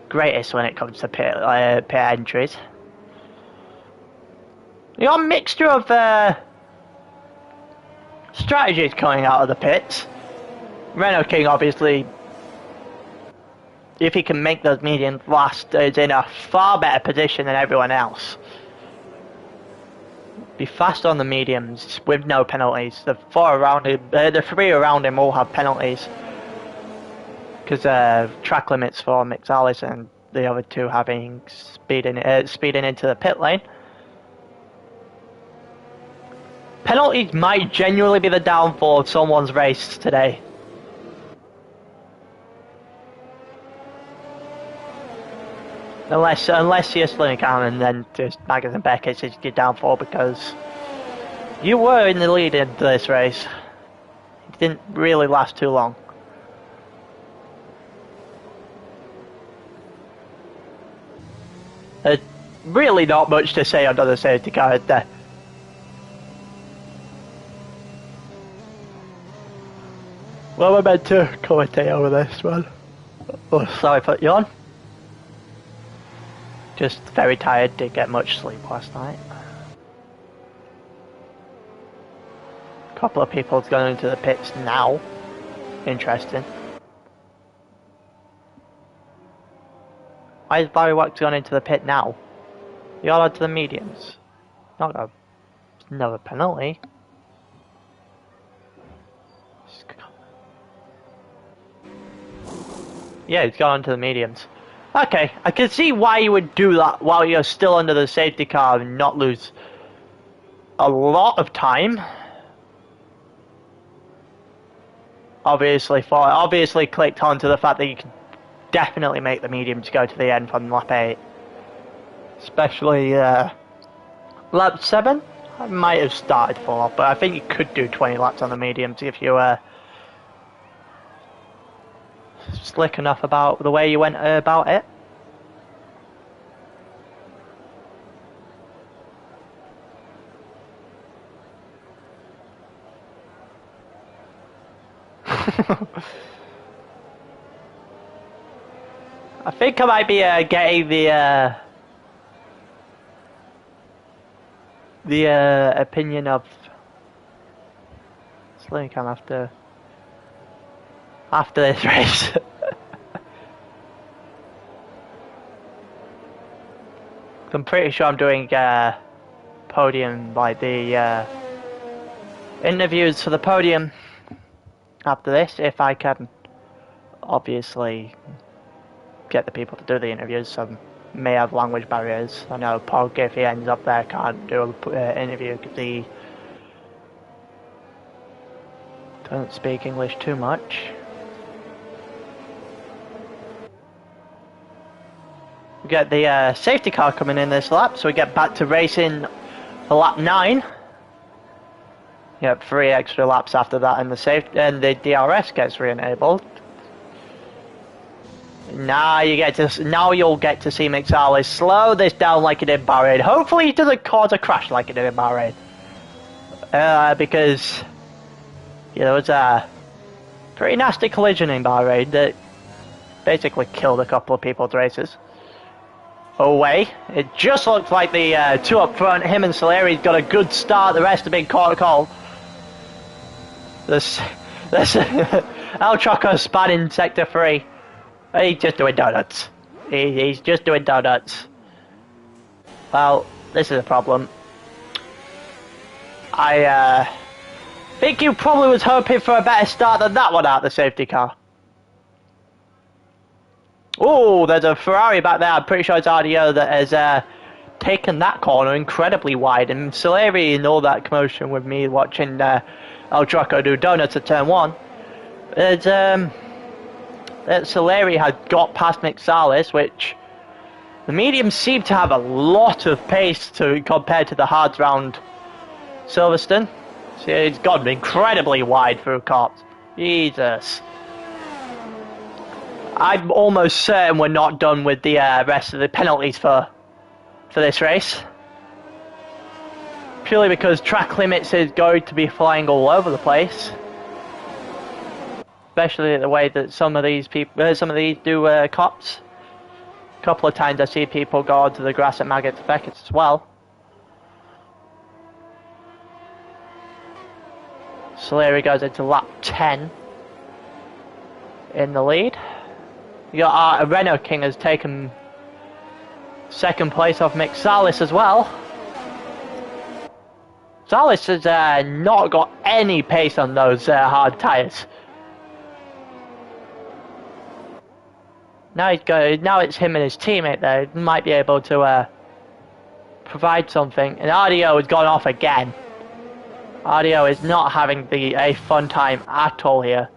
greatest when it comes to pit entries. You got a mixture of strategies coming out of the pits. Renault King, obviously, if he can make those mediums last, is in a far better position than everyone else. Be fast on the mediums with no penalties. The 4 around him, the 3 around him all have penalties because track limits for Mixalis and the other 2 having speeding into the pit lane. Penalties might genuinely be the downfall of someone's race today. Unless you're Slim Cam and then just Magnus and Beckett is your downfall because you were in the lead in this race. It didn't really last too long. There's really not much to say under the safety car there. Well, we're meant to commentate over this one. Oh, sorry, put you on. Just very tired, didn't get much sleep last night. A couple of people going into the pits now. Interesting. Why is Barry Wachter gone into the pit now? You're allowed to the mediums. Not another penalty. Yeah, he's gone onto the mediums. Okay, I can see why you would do that while you're still under the safety car and not lose a lot of time. Obviously clicked onto the fact that you can definitely make the medium to go to the end from lap 8. Especially lap 7. I might have started 4, but I think you could do 20 laps on the mediums if you slick enough about the way you went about it. I think I might be getting the opinion of Slim Cam after this race. I'm pretty sure I'm doing podium, like the interviews for the podium after this, if I can obviously get the people to do the interviews. Some may have language barriers. I know Pog, if he ends up there, can't do an interview because he doesn't speak English too much. We get the safety car coming in this lap, so we get back to racing for lap 9. Yep, 3 extra laps after that, and the DRS gets re-enabled. Now you'll get to see McSally slow this down like he did in Bahrain. Hopefully he doesn't cause a crash like he did in Bahrain. Because there was a pretty nasty collision in Bahrain that basically killed a couple of people's races. Away. It just looks like the two up front, him and Soleri's got a good start, the rest have been caught cold. This El Choco spanning sector 3. He's just doing donuts. He's just doing donuts. Well, this is a problem. I think you probably was hoping for a better start than that one out the safety car. Oh, there's a Ferrari back there. I'm pretty sure it's RDO that has taken that corner incredibly wide. And Soleri and all that commotion with me watching El Choco do donuts at turn 1. There's Soleri had got past McSalis, which the mediums seem to have a lot of pace compared to the hards round Silverstone. See, it's gone incredibly wide through cops. Jesus. I'm almost certain we're not done with the rest of the penalties for this race. Purely because track limits is going to be flying all over the place. Especially the way that some of these do cops. A couple of times I see people go onto the grass at Maggots Beckett as well. Soleri goes into lap 10 in the lead. You got Renault King has taken second place off Mick Salis as well. Salis has not got any pace on those hard tyres. Now it's him and his teammate there. He might be able to provide something. And RDO has gone off again. RDO is not having a fun time at all here.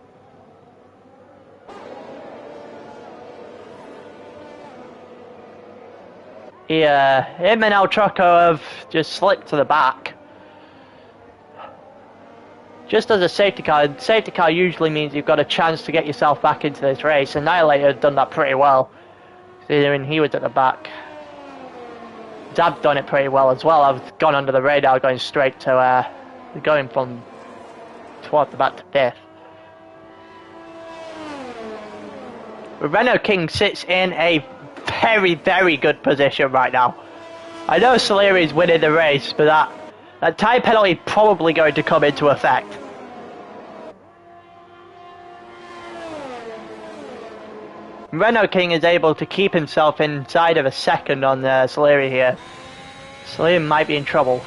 Him and El Choco have just slipped to the back. Just as a safety car usually means you've got a chance to get yourself back into this race. Annihilator has done that pretty well. Considering he was at the back. Zab's done it pretty well as well. I've gone under the radar going straight to, going from towards the back to 5th. Renault King sits in a very, very good position right now. I know Soleri is winning the race, but that tyre penalty is probably going to come into effect. Renault King is able to keep himself inside of a second on Soleri here. Soleri might be in trouble.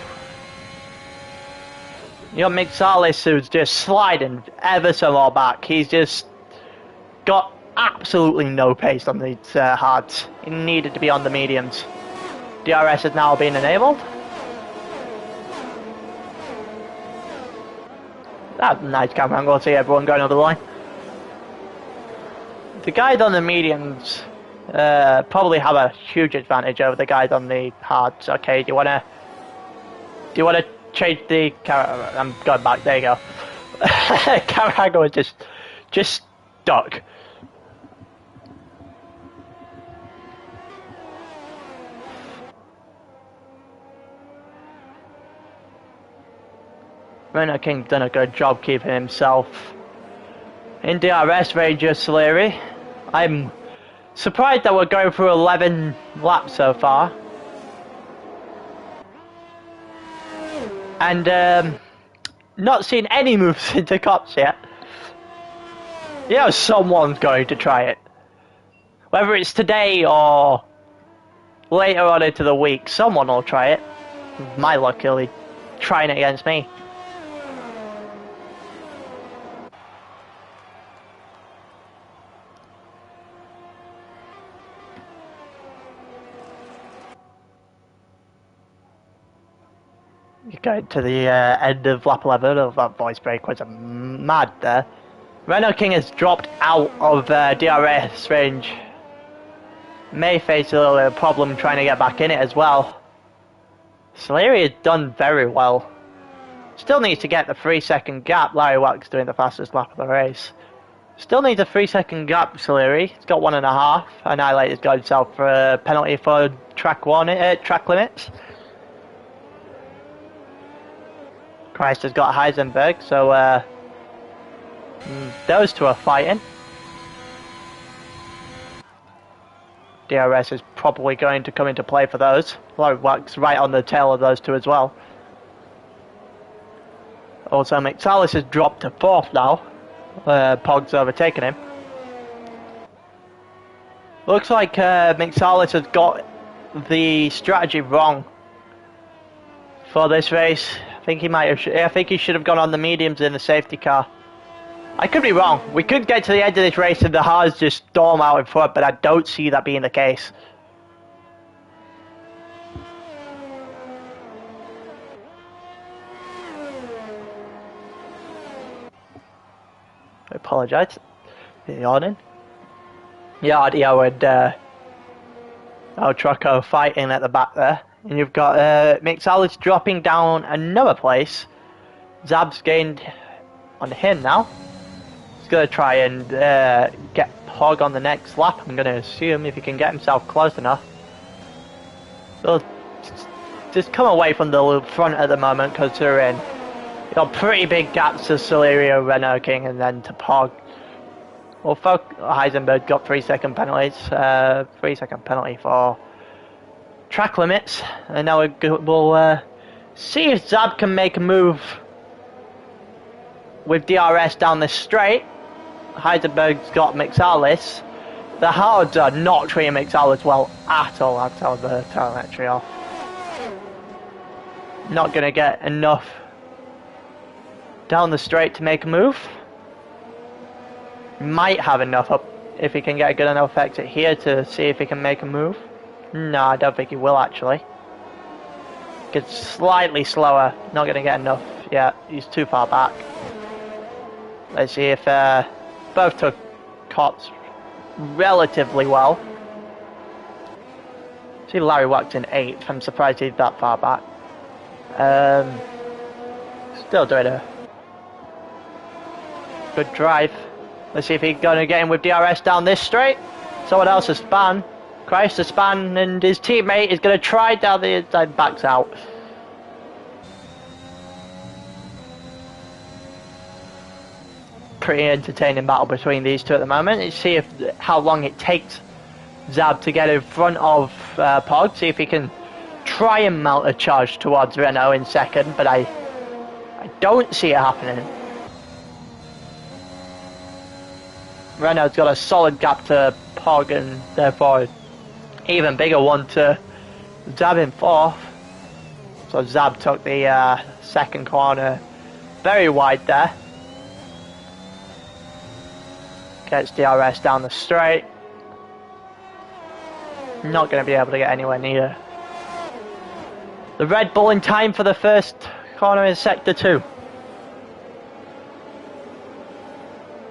You got Mick Salis who's just sliding ever so more back. He's just got absolutely no pace on these hards. He needed to be on the mediums. DRS has now been enabled. That's a nice camera angle to see everyone going over the line. The guys on the mediums probably have a huge advantage over the guys on the hards. Okay, do you wanna change the camera? I'm going back, there you go. Camera angle is just stuck. Renault King's done a good job keeping himself in DRS range of Soleri. I'm surprised that we're going through 11 laps so far. And not seen any moves into cops yet. You know, someone's going to try it. Whether it's today or later on into the week, someone will try it. My luck, he'll be trying it against me. You go to the end of lap 11. Oh, that voice break was mad there. Renault King has dropped out of DRS range. May face a little problem trying to get back in it as well. Soleri has done very well. Still needs to get the 3-second gap. Larry Wack's doing the fastest lap of the race. Still needs a 3-second gap, Soleri. He's got 1.5. Annihilator's got himself for a penalty for track limits. Christ has got Heisenberg, so those two are fighting. DRS is probably going to come into play for those. Wax right on the tail of those two as well. Also, McSalis has dropped to 4th now. Pog's overtaken him. Looks like McSalis has got the strategy wrong for this race. I think he should have gone on the mediums in the safety car. I could be wrong. We could get to the end of this race and the Haas just storm out in front, but I don't see that being the case. I apologise. Yawning. Yardio and Altraco fighting at the back there. And you've got McSalis dropping down another place. Zab's gained on him now. He's going to try and get Pog on the next lap, I'm going to assume, if he can get himself close enough. So just come away from the front at the moment, because they're in. You've got pretty big gaps to Celerio, Renault King, and then to Pog. Although Heisenberg got 3-second penalties, 3-second penalty for track limits, and now we'll see if Zab can make a move with DRS down this straight. Heisenberg's got McSalis. The Hards are not treating McSalis well at all. I've told the telemetry off. Not going to get enough down the straight to make a move. Might have enough up if he can get a good enough exit here to see if he can make a move. No, I don't think he will actually. Gets slightly slower. Not going to get enough. Yeah, he's too far back. Let's see if both took cots relatively well. See, Larry Wax in 8th. I'm surprised he's that far back. Still doing a good drive. Let's see if he's going to get in with DRS down this straight. Someone else has spun. Christ has spun, and his teammate is going to try down the inside, backs out. Pretty entertaining battle between these two at the moment. Let's see how long it takes Zab to get in front of Pog. See if he can try and mount a charge towards Renault in second, but I don't see it happening. Renault's got a solid gap to Pog, and therefore even bigger one to Zab in 4th. So Zab took the second corner very wide there. Gets DRS down the straight. Not going to be able to get anywhere near the Red Bull in time for the first corner in Sector 2.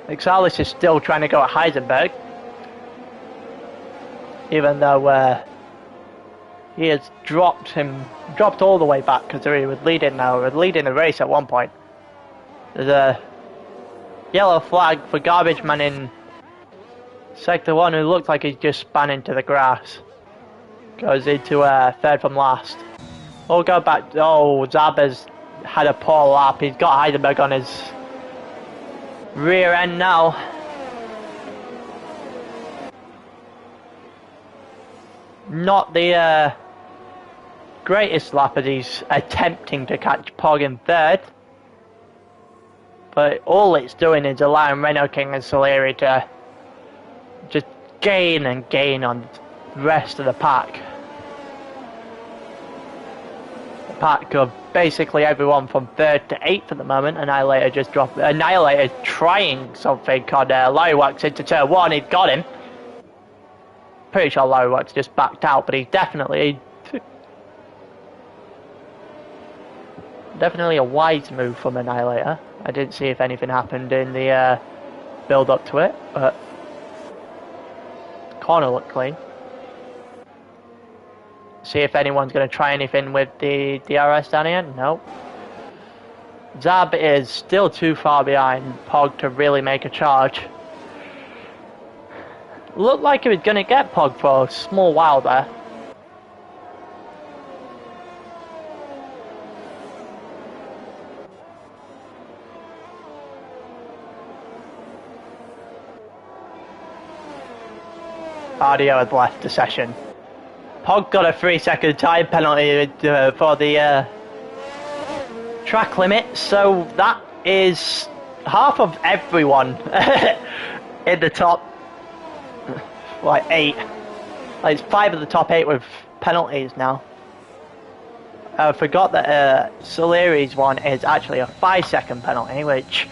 McSalis is still trying to go at Heisenberg, even though he has dropped all the way back, because he was leading now. He was leading the race at one point. There's a yellow flag for Garbage Man in Sector 1 who looks like he's just spun into the grass. Goes into 3rd from last. We'll go back. Oh, Zab has had a poor lap. He's got Heisenberg on his rear end now. Not the greatest lap as he's attempting to catch Pog in 3rd. But all it's doing is allowing Renault King and Soleri to just gain and gain on the rest of the pack. The pack of basically everyone from 3rd to 8th at the moment. Annihilator just dropped. Annihilator trying something on Larry Wax into turn 1. He's got him. Pretty sure Larry Wax just backed out, but he's definitely a wise move from Annihilator. I didn't see if anything happened in the build up to it, but the corner looked clean. See if anyone's going to try anything with the DRS down here. Nope. Zab is still too far behind Pog to really make a charge. Looked like he was going to get Pog for a small while there. Aero had left the session. Pog got a 3-second time penalty for the track limit, so that is half of everyone in the top, like 8. Like, it's 5 of the top 8 with penalties now. I forgot that Soleri's one is actually a 5-second penalty, which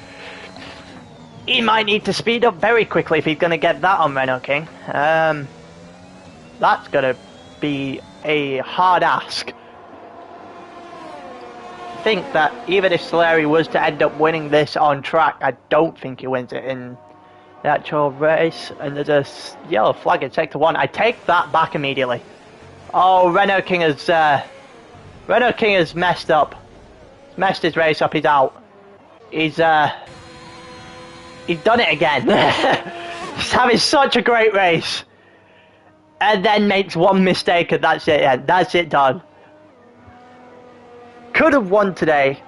he might need to speed up very quickly if he's going to get that on Renault King. That's going to be a hard ask. I think that even if Soleri was to end up winning this on track, I don't think he wins it in the actual race. And there's a yellow flag in sector 1. I take that back immediately. Oh, Renault King has messed up. Messed his race up. He's out. He's done it again. He's having such a great race, and then makes one mistake, and that's it. Yeah, that's it done. Could have won today.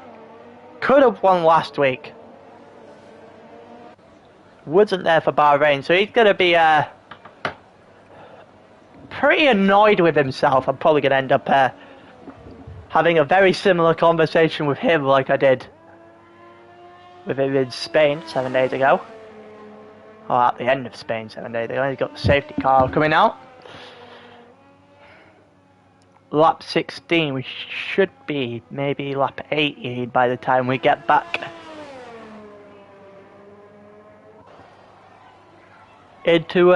Could have won last week. Wasn't there for Bahrain, so he's gonna be pretty annoyed with himself. I'm probably gonna end up having a very similar conversation with him like I did with him in Spain 7 days ago. Or at the end of Spain 7 days ago. He's got the safety car coming out. Lap 16, we should be maybe lap 18 by the time we get back into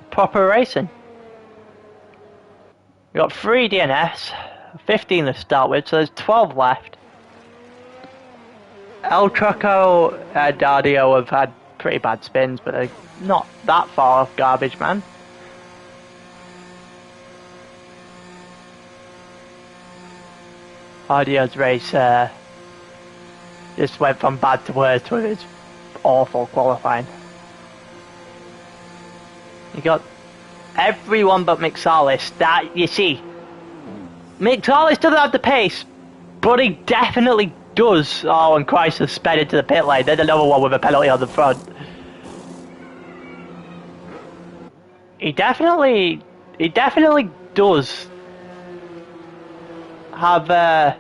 proper racing. We got 3 DNS, 15 to start with, so there's 12 left. El Trucco and Dardio have had pretty bad spins, but they're not that far off garbage man. Ardio's race just went from bad to worse with his awful qualifying. You got everyone but McSalis. That, you see, McSalis doesn't have the pace, but he definitely does. Oh, and Chrysler sped into the pit lane. There's another one with a penalty on the front. He definitely does have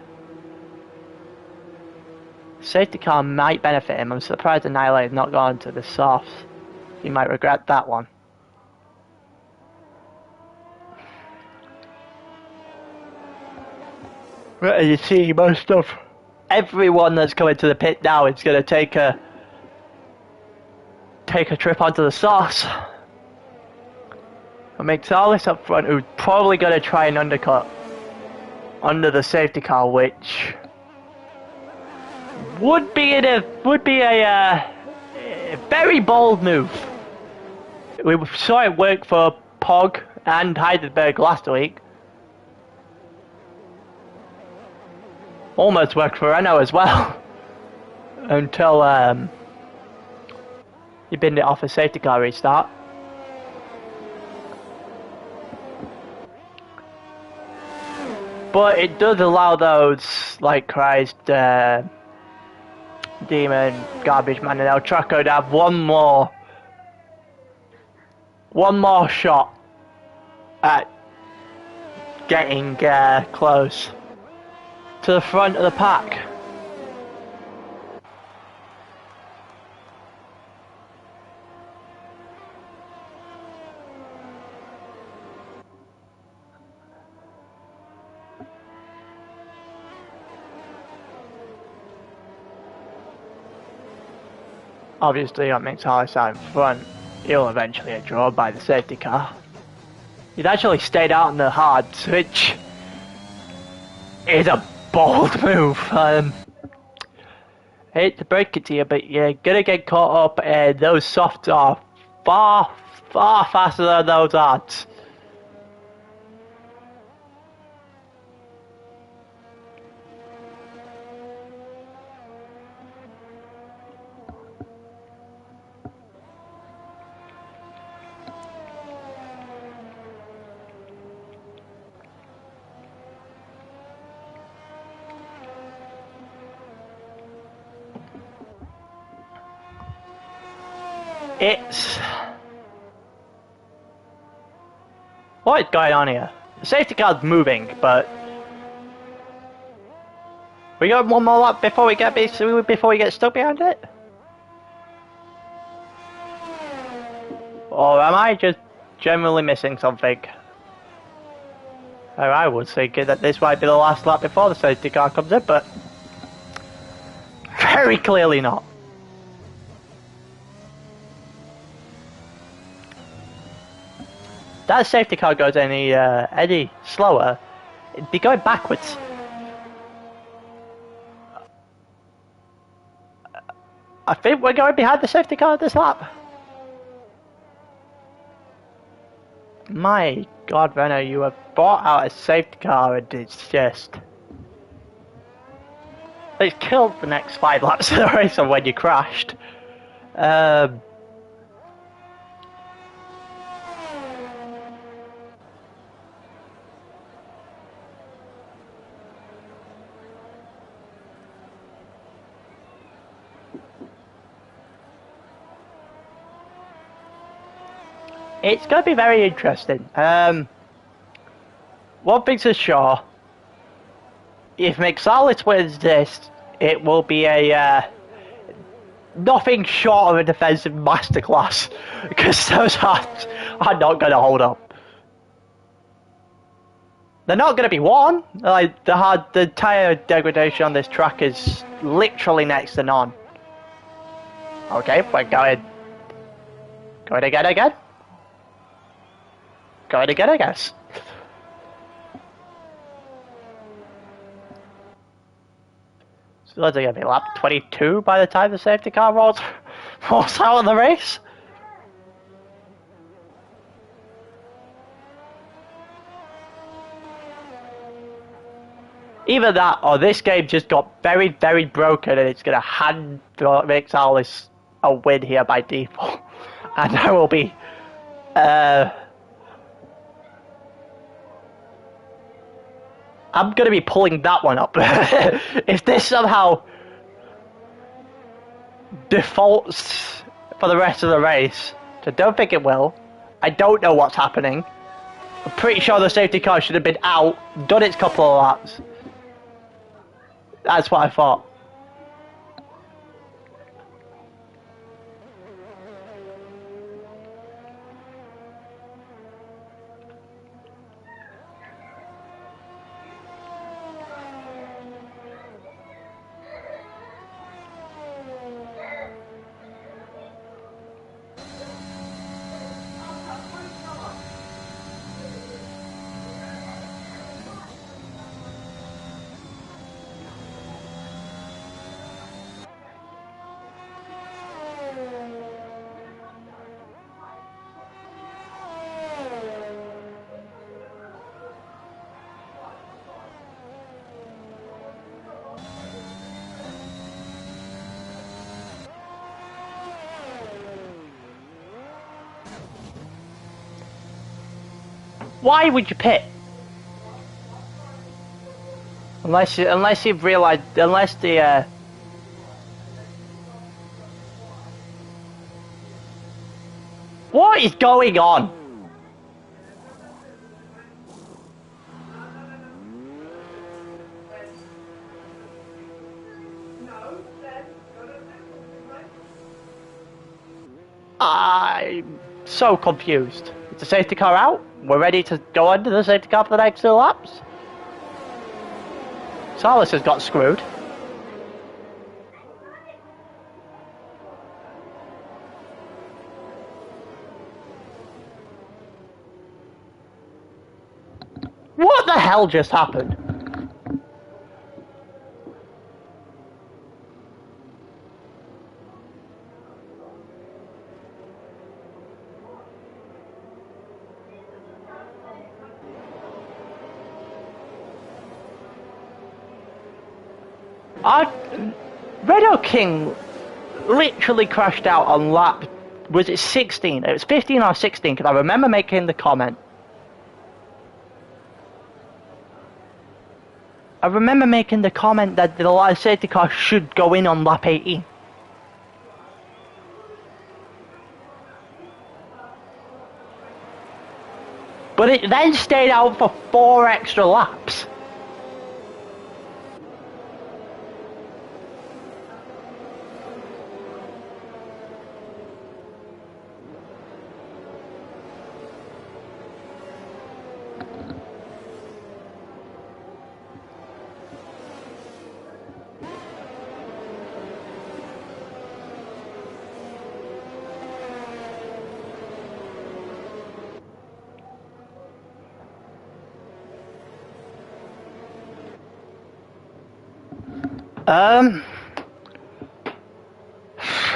safety car might benefit him. I'm surprised Annihilate has not gone to the softs. He might regret that one. Right, you see, most of everyone that's coming to the pit now is going to take a trip onto the sauce. And McSalis up front, who's probably going to try and undercut under the safety car, which would be a very bold move. We saw it work for Pog and Heidelberg last week. Almost worked for Renault as well. Until you binned it off a safety car restart. But it does allow those like Christ, Demon, Garbage Man, and El Traco to have one more shot at getting close to the front of the pack. Obviously, that makes Harris out in front. He'll eventually get drawn by the safety car. He'd actually stayed out in the hards, which is a bold move. I hate to break it to you, but you're gonna get caught up, and those softs are far, far faster than those hards. It's... What is going on here? The safety car's moving, but... We got one more lap before we get stuck behind it? Or am I just generally missing something? Or I was thinking that this might be the last lap before the safety car comes in, but... Very clearly not. That safety car goes any slower, it'd be going backwards. I think we're going behind the safety car this lap. My God, Renault, you have bought out a safety car and it's just... It's killed the next 5 laps of the race of when you crashed. It's going to be very interesting. One thing's for sure. If McSalis wins this, it will be a nothing short of a defensive masterclass, because those hearts are not going to hold up. They're not going to be won. Like the tire degradation on this track is literally next to none. Okay, we're going again. Going again, I guess. So that's going to be lap 22 by the time the safety car rolls out of the race. Either that, or this game just got very, very broken and it's going to hand McSalis a win here by default. And I will be... I'm going to be pulling that one up. If this somehow defaults for the rest of the race, which I don't think it will. I don't know what's happening. I'm pretty sure the safety car should have been out, done its couple of laps. That's what I thought. Why would you pit? Unless you've realised, unless the what is going on? I'm so confused. Is the safety car out? We're ready to go under the safety car for the next 2 laps? Salas has got screwed. What the hell just happened? Renault King literally crashed out on lap, was it 16? It was 15 or 16 because I remember making the comment. I remember making the comment that the safety car should go in on lap 18. But it then stayed out for 4 extra laps.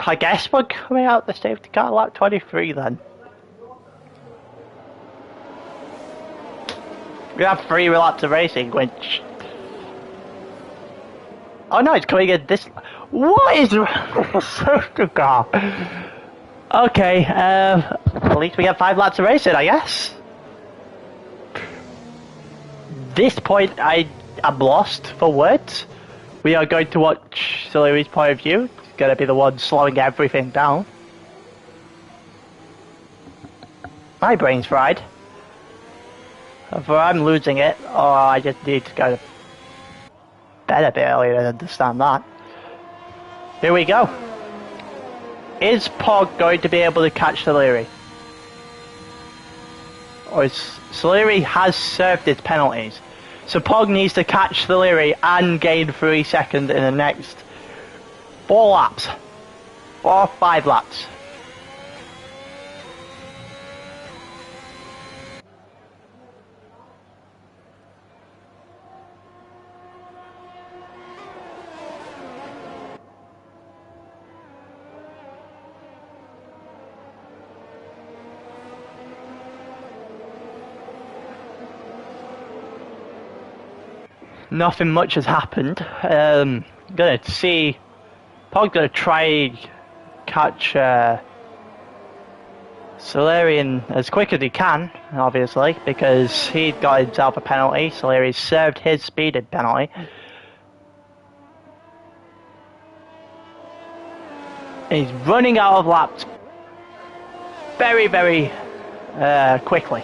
I guess we're coming out the safety car lap 23 then. We have 3 laps of racing, which... Oh no, it's coming in this... What is wrong with the safety car? Okay, at least we have 5 laps of racing, I guess. This point, I'm lost for words. We are going to watch Silly's point of view. He's going to be the one slowing everything down. My brain's fried. Either I'm losing it, or I just need to go to bed a bit earlier to understand that. Here we go. Is Pog going to be able to catch Silly? Or is Silly has served his penalties? So Pog needs to catch Silly and gain 3 seconds in the next 4 laps. 4 or 5 laps. Nothing much has happened. Gonna see. Pog's gonna try catch Solarian as quick as he can, obviously, because he got himself a penalty. Solarian served his speeded penalty. He's running out of laps very, very quickly.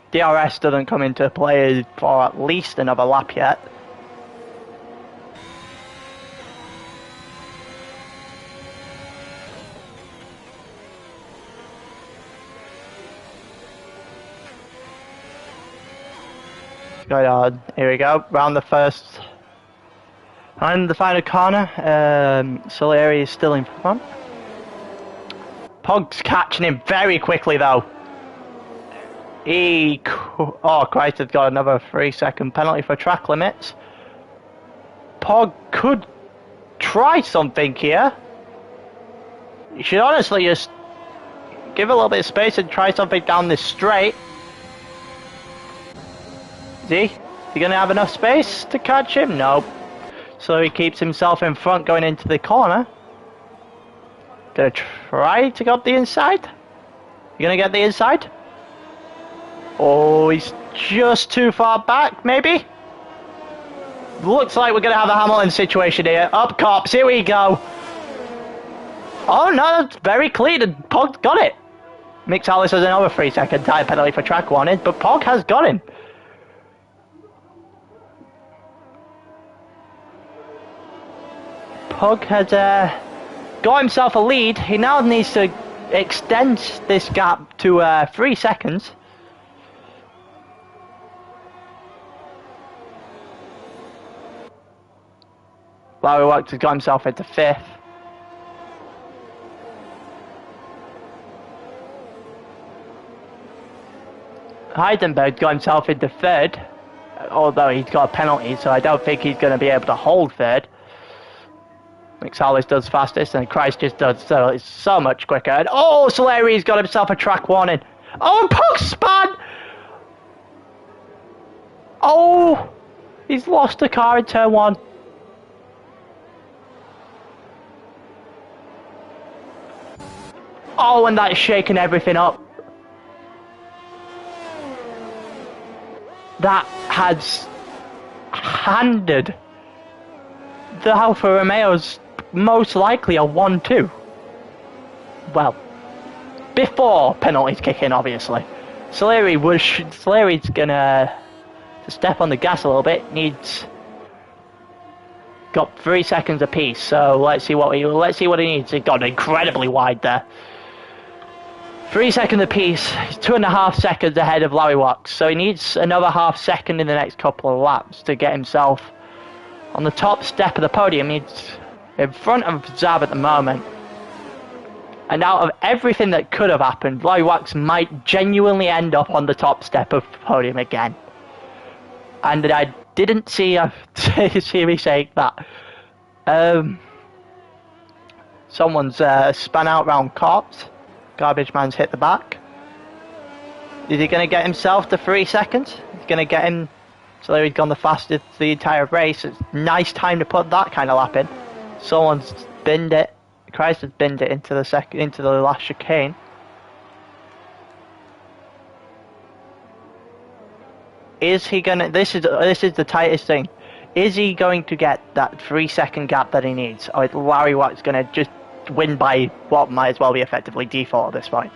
DRS doesn't come into play for at least another lap yet. Going on, here we go, round the first and the final corner. Solari is still in front. Pog's catching him very quickly though. Oh Christ, has got another 3-second penalty for track limits. Pog could try something here. You should honestly just give a little bit of space and try something down this straight. Is he gonna have enough space to catch him? No. So he keeps himself in front going into the corner. Gonna try to go up the inside. You gonna get the inside? Oh, he's just too far back, maybe? Looks like we're going to have a Hamilton situation here. Up cops, here we go. Oh no, that's very clean, and Pog got it. Mick Tallis has another 3-second time penalty for track warning, but Pog has got him. Pog has got himself a lead. He now needs to extend this gap to 3 seconds. Larry Wax has got himself into 5th. Heidenberg got himself into 3rd, although he's got a penalty, so I don't think he's going to be able to hold 3rd. McSalis does fastest, and Christ just does so. It's so much quicker. And oh, Solari's got himself a track warning. Oh, and Pog spun! Oh, he's lost the car in turn 1. Oh, and that's shaking everything up. That has handed the Alfa Romeos most likely a 1-2. Well, before penalties kick in, obviously. Soleri's gonna to step on the gas a little bit. Got 3 seconds apiece, so let's see what he needs. He got incredibly wide there. 3 seconds apiece. He's 2.5 seconds ahead of Larry Wax, so he needs another half second in the next couple of laps to get himself on the top step of the podium. He's in front of Zab at the moment. And out of everything that could have happened, Larry Wax might genuinely end up on the top step of the podium again. And I didn't see me saying that. Someone's spun out round cops. Garbage man's hit the back. Is he going to get himself to 3 seconds? He's going to get him. So there he's gone the fastest the entire race. It's nice time to put that kind of lap in. Someone's binned it. Christ has binned it into the last chicane. Is he gonna? This is the tightest thing. Is he going to get that 3 second gap that he needs, or is Larry Watt's gonna just win by what might as well be effectively default at this point?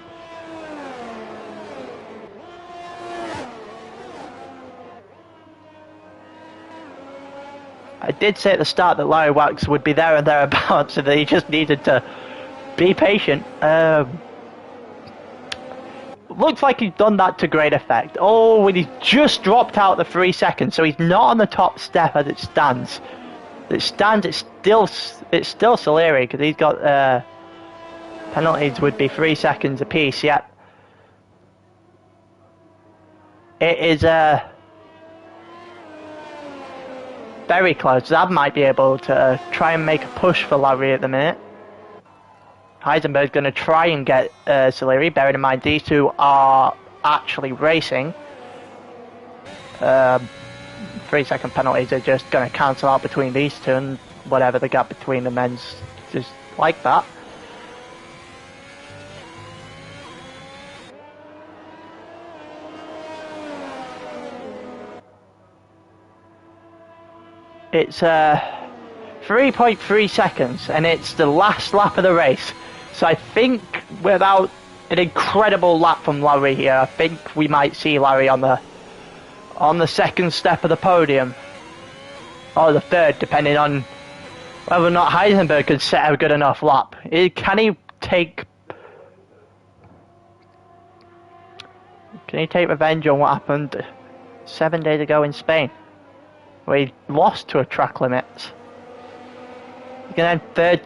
I did say at the start that Larry Wax would be there and thereabouts, so that he just needed to be patient. Looks like he's done that to great effect. Oh, and he's just dropped out the 3 seconds, so he's not on the top step as it stands. It's still Soleri, because he's got penalties would be 3 seconds apiece. Yep. It is very close. Zab might be able to try and make a push for Larry at the minute. Heisenberg's going to try and get Soleri, bearing in mind these two are actually racing. 3 second penalties are just going to cancel out between these two, and whatever the gap between them ends just like that. It's 3.3 seconds, and it's the last lap of the race. So I think without an incredible lap from Larry here, I think we might see Larry on the second step of the podium, or the third, depending on whether or not Heisenberg can set a good enough lap. Can he take revenge on what happened 7 days ago in Spain, where he lost to a track limit? He ended third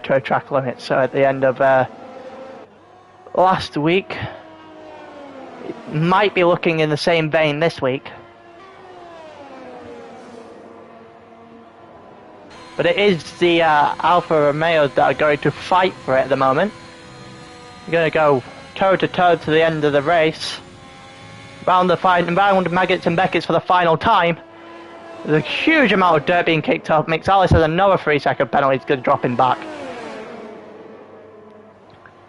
to a track limit, so at the end of last week, it might be looking in the same vein this week. But it is the Alfa Romeos that are going to fight for it at the moment. They're going to go toe-to-toe to the end of the race. Round Maggots and Beckett's for the final time. There's a huge amount of dirt being kicked up. Mixalis has another 3 second penalty. He's going to drop him back.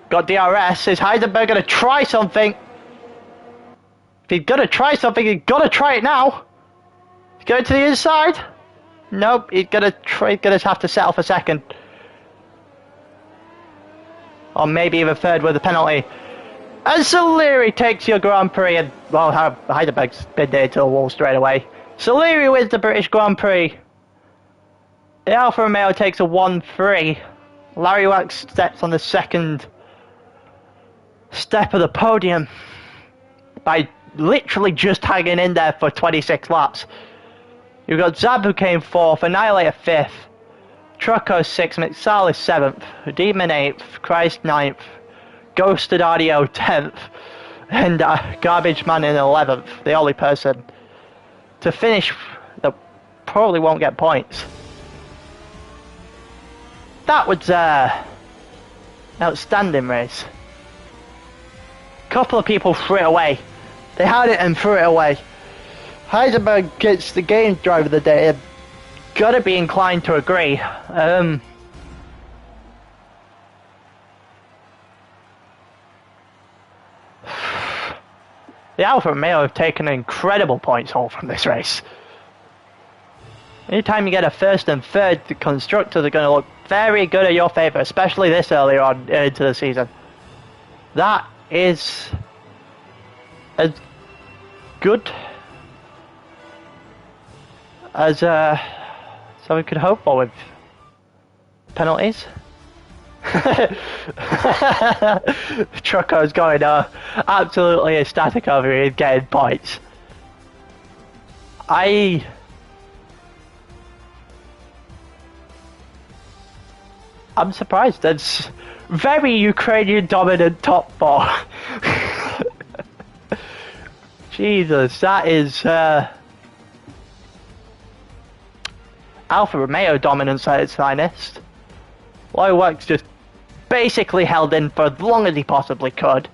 Got DRS. Is Heisenberg going to try something? If he's going to try something, he's got to try it now. He's going to the inside. Nope, he's going to have to settle for second. Or maybe even third with a penalty. And Soleri takes your Grand Prix, and well, Heisenberg's been there to the wall straight away. Soleri wins the British Grand Prix. The Alfa Romeo takes a 1-3. Larry Wax steps on the second step of the podium by literally just hanging in there for 26 laps. You've got Zab, who came 4th, Annihilator 5th, Trucko 6th, Mixalis 7th, Demon 8th, Christ 9th, Ghosted Audio 10th, and Garbage Man in 11th, the only person to finish that probably won't get points. That was an outstanding race. Couple of people threw it away. They had it and threw it away. Heisenberg gets the games driver of the day. I've got to be inclined to agree. The Alfa Romeo have taken an incredible points haul from this race. Anytime you get a first and third, the constructors are going to look very good in your favour, especially this earlier on into the season. that is as good as so we could hope for with penalties. Trucko's going absolutely ecstatic over here, getting points. I'm surprised. That's very Ukrainian dominant top four. Jesus, that is Alfa Romeo dominance at its finest. Works just basically held in for as long as he possibly could.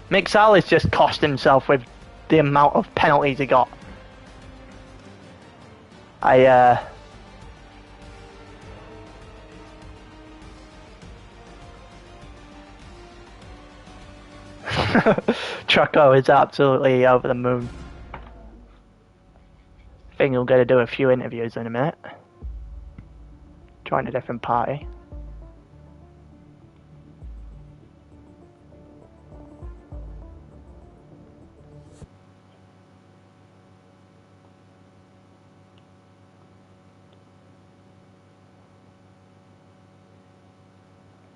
Mick Sali's just cost himself with the amount of penalties he got. Trucko is absolutely over the moon. I think he'll get to do a few interviews in a minute. Join a different party.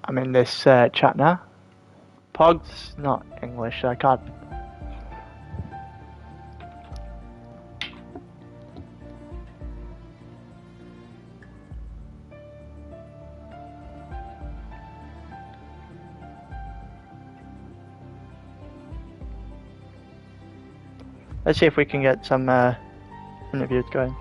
I'm in this chat now. Pog's not English, so I can't. Let's see if we can get some interviews going.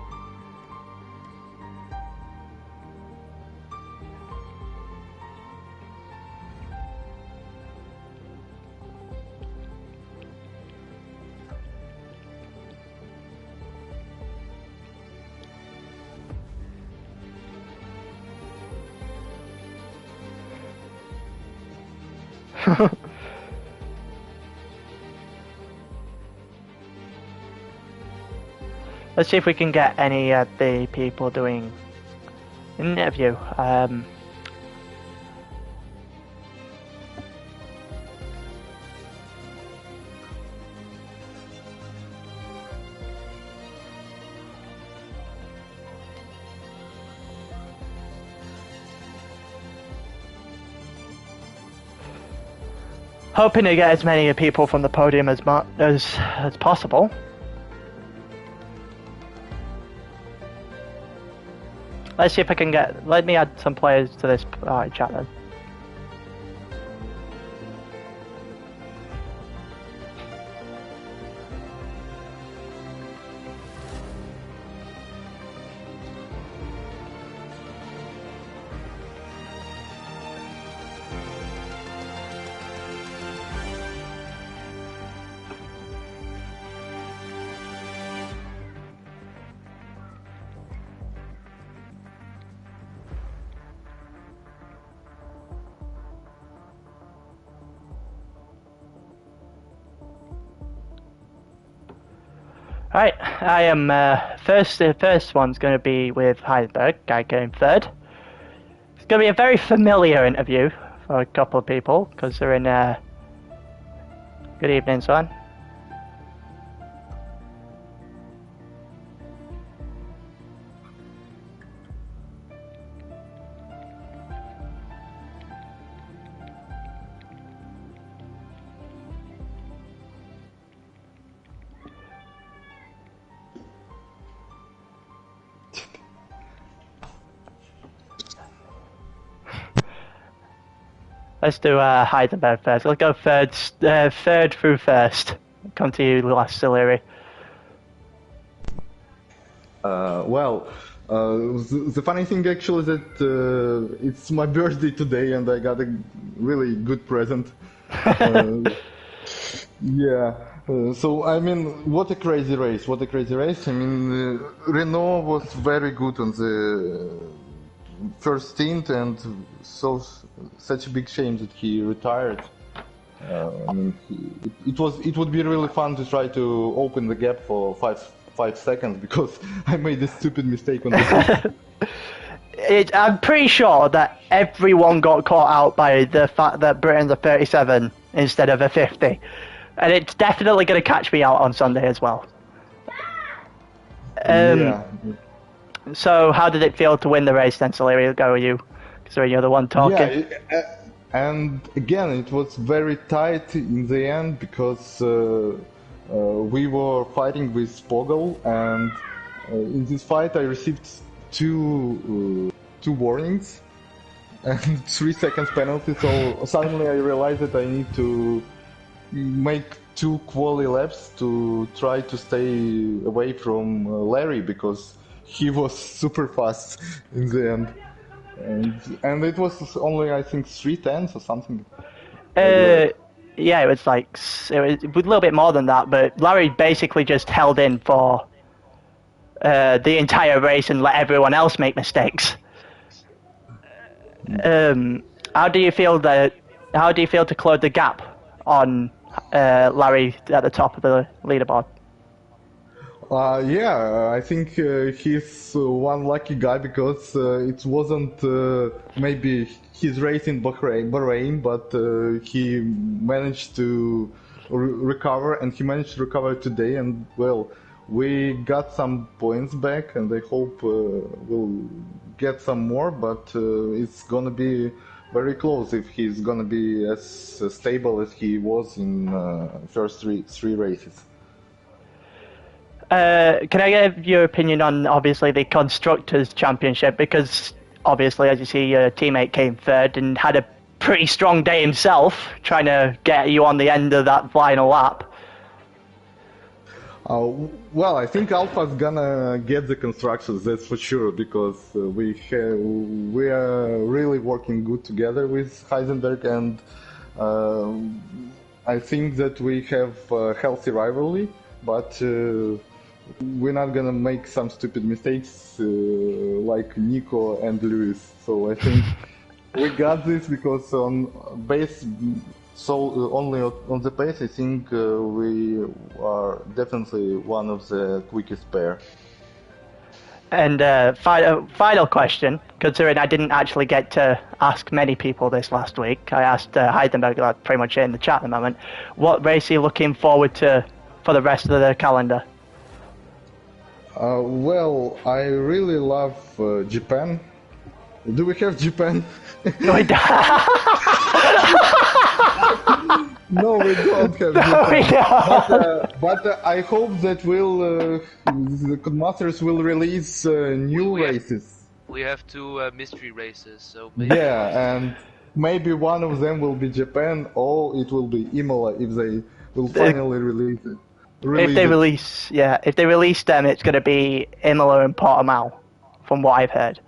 Let's see if we can get any of the people doing an interview. Hoping to get as many people from the podium as possible. Let's see if I can get. Let me add some players to this chat then. Right, I am first. The first one's going to be with Heidelberg, guy came third. It's going to be a very familiar interview for a couple of people because they're in. Good evening, son. Let's do Heidelberg first. Let's go third through first. Come to you last, Siliri. The funny thing actually is that it's my birthday today and I got a really good present. Yeah. So I mean, what a crazy race! What a crazy race! I mean, Renault was very good on the first stint, and such a big shame that he retired. I mean, it would be really fun to try to open the gap for 5 seconds because I made a stupid mistake on the I'm pretty sure that everyone got caught out by the fact that Britain's a 37 instead of a 50. And it's definitely going to catch me out on Sunday as well. Yeah. So how did it feel to win the race then, Soleri? Go with you, considering you're the one talking. Yeah, and again, it was very tight in the end because we were fighting with Spoggle, and in this fight I received two warnings and 3 seconds penalty. So suddenly I realized that I need to make 2 quali laps to try to stay away from Larry because he was super fast in the end. And it was only, I think, 3 tenths or something. Yeah, it was like it was a little bit more than that, but Larry basically just held in for the entire race and let everyone else make mistakes. How do you feel to close the gap on Larry at the top of the leaderboard? Yeah, I think he's one lucky guy because it wasn't maybe his race in Bahrain, but he managed to recover, and he managed to recover today. And well, we got some points back, and I hope we'll get some more. But it's gonna be very close if he's gonna be as stable as he was in first three races. Can I get your opinion on, obviously, the Constructors' Championship? Because, obviously, as you see, your teammate came third and had a pretty strong day himself, trying to get you on the end of that final lap. Well, I think Alpha's gonna get the Constructors, that's for sure, because we are really working good together with Heisenberg, and I think that we have a healthy rivalry, but we're not gonna make some stupid mistakes like Nico and Lewis. So I think we got this because on base, so only on the pace, I think we are definitely one of the quickest pair. And final question, considering I didn't actually get to ask many people this last week. I asked Heidenberg, like, pretty much in the chat at the moment. What race are you looking forward to for the rest of the calendar? Well, I really love Japan. Do we have Japan? No, we don't. No, we don't have Japan. But I hope that the Codemasters will release new races. We have 2 mystery races, so maybe and maybe one of them will be Japan, or it will be Imola if they will finally release it. If they release them, it's going to be Imola and Portimao, from what I've heard.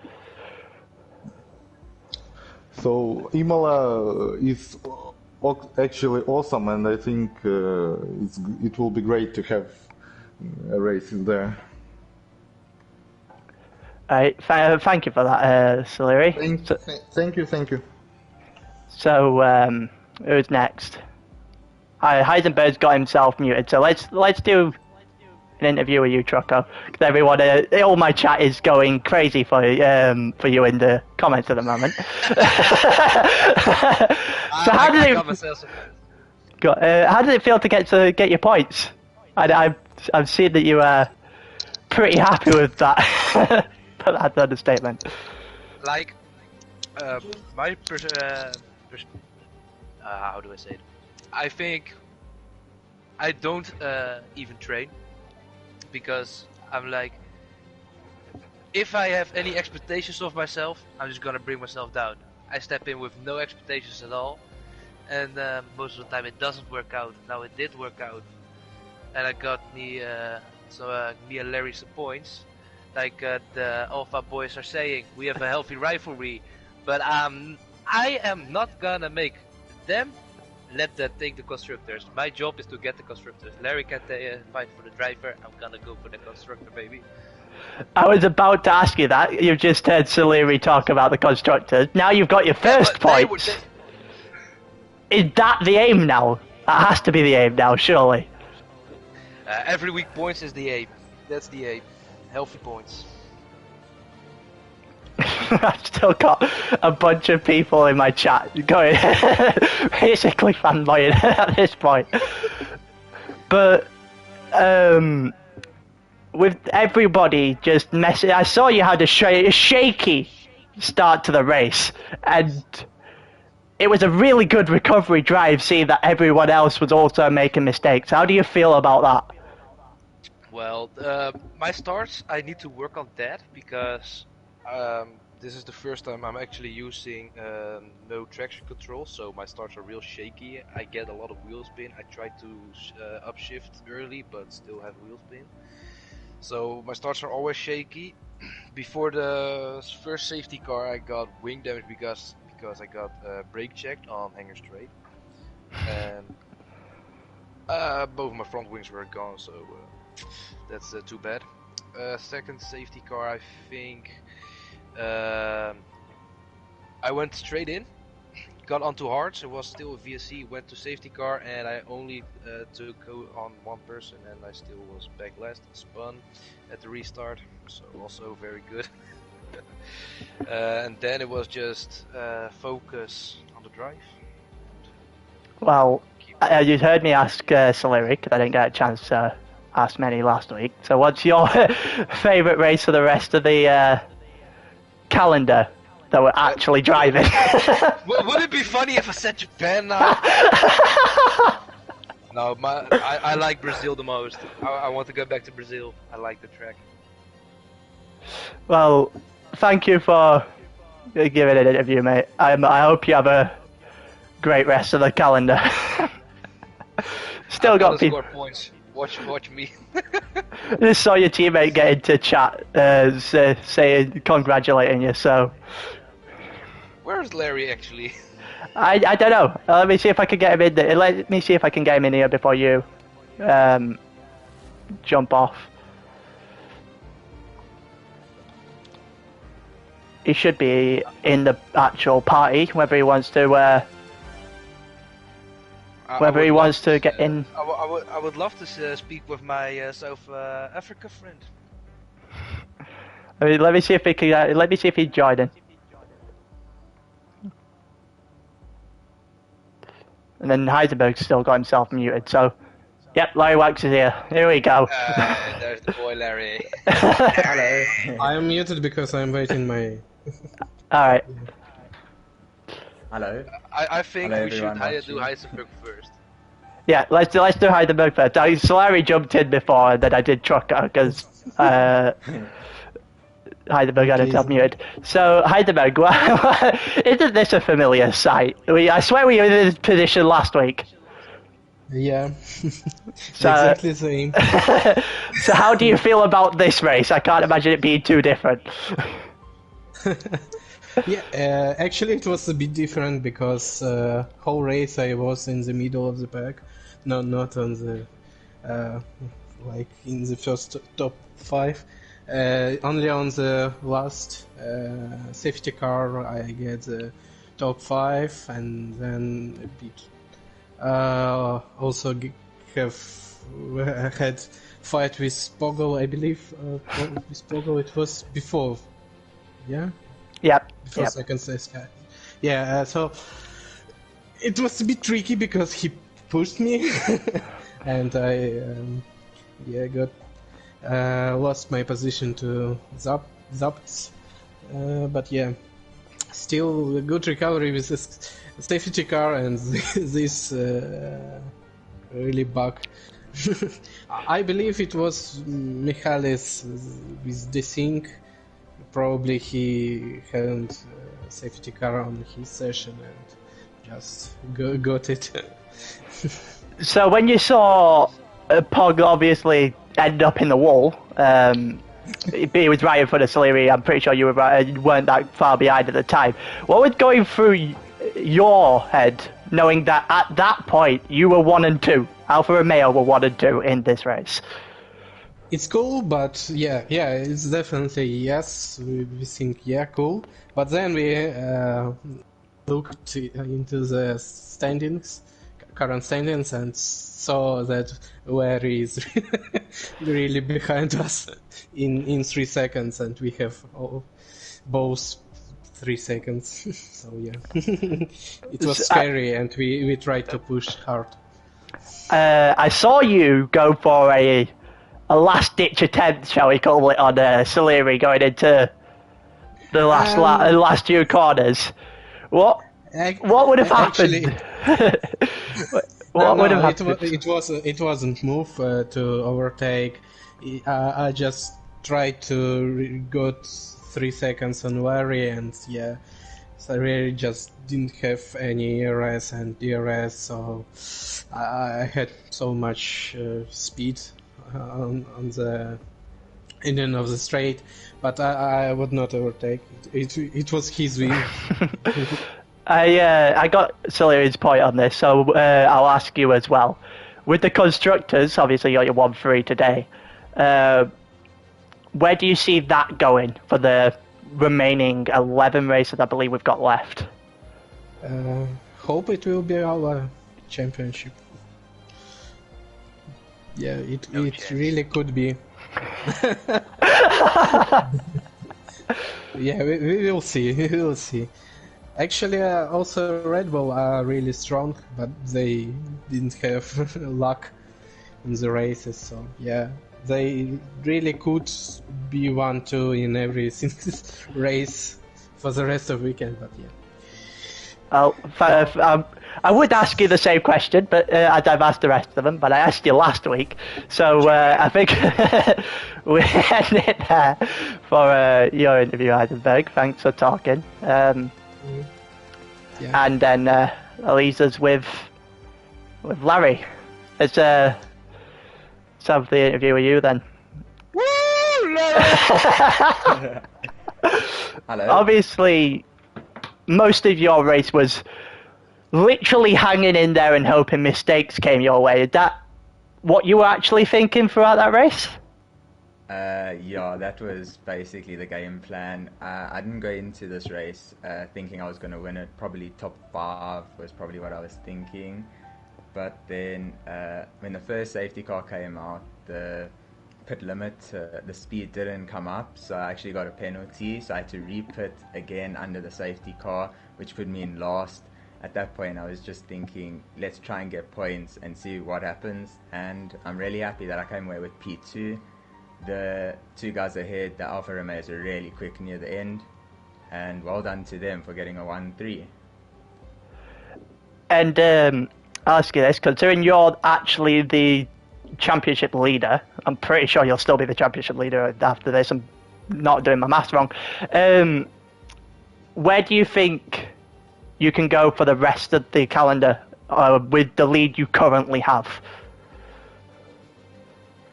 So Imola is actually awesome, and I think it will be great to have a race in there. Thank you for that, Soleri. Thank you. So, who's next? Heisenberg's got himself muted, so let's do an interview with you, Trucko. Because everyone, all my chat is going crazy for you in the comments at the moment. So how did it feel to get your points? I've seen that you are pretty happy with that. But that's an understatement. Like, my how do I say it? I think I don't even train because I'm like, if I have any expectations of myself, I'm just gonna bring myself down. I step in with no expectations at all, and most of the time it doesn't work out. Now it did work out, and I got me and Larry some points. Like the Alpha boys are saying, we have a healthy rivalry, but I am not gonna make them let them take the constructors. My job is to get the constructors. Larry can fight for the driver. I'm gonna go for the constructor, baby. I was about to ask you that. You've just heard Soleri talk about the constructors. Now you've got your first points. Is that the aim now? That has to be the aim now, surely. Every week points is the aim. That's the aim. Healthy points. I've still got a bunch of people in my chat going basically fanboying at this point. But with everybody just messing, I saw you had a shaky start to the race, and it was a really good recovery drive, seeing that everyone else was also making mistakes. How do you feel about that? Well, my starts, I need to work on that because this is the first time I'm actually using no traction control, so my starts are real shaky. I get a lot of wheel spin. I try to upshift early, but still have wheel spin. So my starts are always shaky. Before the first safety car, I got wing damage because I got brake checked on hanger straight, and both my front wings were gone, so that's too bad. Second safety car, I think I went straight in, got onto hards. It was still a VSC. Went to safety car, and I only took on one person, and I still was back last. Spun at the restart, so also very good. And then it was just focus on the drive. Well, you heard me ask Solari, because I didn't get a chance to ask many last week. So what's your favourite race for the rest of the calendar that we're actually driving? Would it be funny if I said Japan now? No, I like Brazil the most. I want to go back to Brazil. I like the track. Well, thank you for giving an interview, mate. I hope you have a great rest of the calendar. Still got people. Score points. Watch me. Just saw your teammate get into chat saying congratulating you. So where's Larry actually? I don't know. Let me see if I can get him in there. Let me see if I can get him in here before you jump off. He should be in the actual party, whether he wants to get in. I would love to speak with my South Africa friend. I mean, let me see if he can. Let me see if he's joining. And then Heisenberg's still got himself muted. So, yep, Larry Wax is here. Here we go. There's the boy, Larry. Hello. I am muted because I'm waiting my. All right. Hello. I think Hello, we should do Heisenberg first. Yeah, let's do Heisenberg first. Solari jumped in before, and then I did Trucker because Heisenberg had himself muted. So Heisenberg, isn't this a familiar sight? I swear we were in this position last week. Yeah. So, exactly the same. So how do you feel about this race? I can't imagine it being too different. Yeah, actually it was a bit different because whole race I was in the middle of the pack, not on the like in the first top 5. Only on the last safety car I get the top 5, and then a bit also had fight with Spoggle, I believe. With Spoggle it was before, yeah. Yep. Before second place, yeah. So it was a bit tricky because he pushed me, and I got lost my position to Zapts. But yeah, still a good recovery with this safety car and this really bug. I believe it was Michalis with the sync. Probably he hadn't safety car on his session and just got it. So when you saw Pog obviously end up in the wall, he was right in front of Solari. I'm pretty sure you weren't that far behind at the time. What was going through your head, knowing that at that point you were 1 and 2, Alpha Romeo were 1 and 2 in this race? It's cool, but yeah, it's definitely yes. We think cool. But then we looked into the current standings, and saw that Larry is really behind us in 3 seconds, and we have both 3 seconds. So yeah, it was scary, and we tried to push hard. I saw you go for a last-ditch attempt, shall we call it, on Salieri going into the last few corners. What would have happened? What would have happened? It wasn't move to overtake. I just tried to got 3 seconds on Larry, and yeah, so I really just didn't have any ERS and DRS, so I had so much speed on the end of the straight, but I would not overtake. It was his win. I got Salieri's point on this, so I'll ask you as well. With the constructors, obviously you got your 1-3 today. Where do you see that going for the remaining 11 races I believe we've got left? Hope it will be our championship. Yeah, it really could be. Yeah, we will see. We will see. Actually, also Red Bull are really strong, but they didn't have luck in the races. So yeah, they really could be 1-2 in every race for the rest of the weekend. But yeah. I would ask you the same question, but as I've asked the rest of them, but I asked you last week, so I think we end it there for your interview, Heisenberg. Thanks for talking. Yeah. And then leaves us with Larry. Let's have the interview with you then. Woo, Larry! Hello. Obviously, most of your race was literally hanging in there and hoping mistakes came your way. Is that what you were actually thinking throughout that race? Yeah, that was basically the game plan. I didn't go into this race thinking I was going to win it. Probably top 5 was probably what I was thinking. But then when the first safety car came out, the pit limit, the speed didn't come up, so I actually got a penalty. So I had to re-pit again under the safety car, which put me in last. At that point, I was just thinking, let's try and get points and see what happens. And I'm really happy that I came away with P2. The 2 guys ahead, the Alfa Romeos, are really quick near the end. And well done to them for getting a 1-3. And I'll ask you this, considering you're actually the championship leader, I'm pretty sure you'll still be the championship leader after this, I'm not doing my maths wrong. Where do you think you can go for the rest of the calendar with the lead you currently have?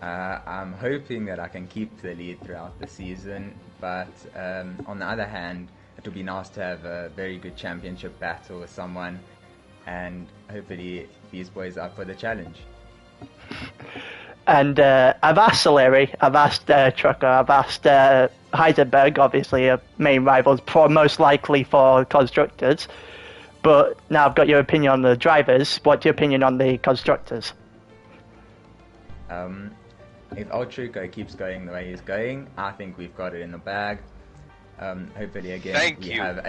I'm hoping that I can keep the lead throughout the season, but on the other hand, it would be nice to have a very good championship battle with someone, and hopefully these boys are up for the challenge. And I've asked Salieri, I've asked Trucker, I've asked Heisenberg, obviously main rivals, most likely for constructors. But now I've got your opinion on the drivers. What's your opinion on the constructors? If Ultruco keeps going the way he's going, I think we've got it in the bag. Hopefully again we have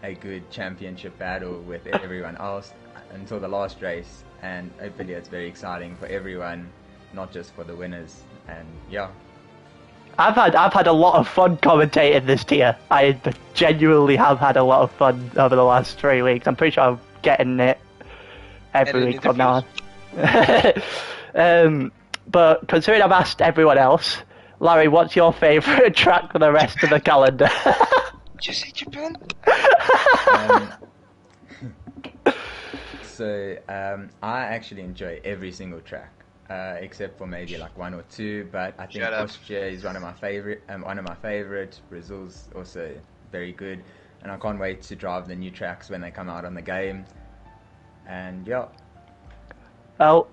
a good championship battle with everyone else until the last race, and hopefully it's very exciting for everyone, not just for the winners. And yeah, I've had a lot of fun commentating this tier. I genuinely have had a lot of fun over the last 3 weeks. I'm pretty sure I'm getting it every week from now on. But considering I've asked everyone else, Larry, what's your favourite track for the rest of the calendar? Did you say Japan? I actually enjoy every single track, except for maybe like 1 or 2. But I think Austria is one of my favorite. Brazil's also very good, and I can't wait to drive the new tracks when they come out on the game. And yeah. Well,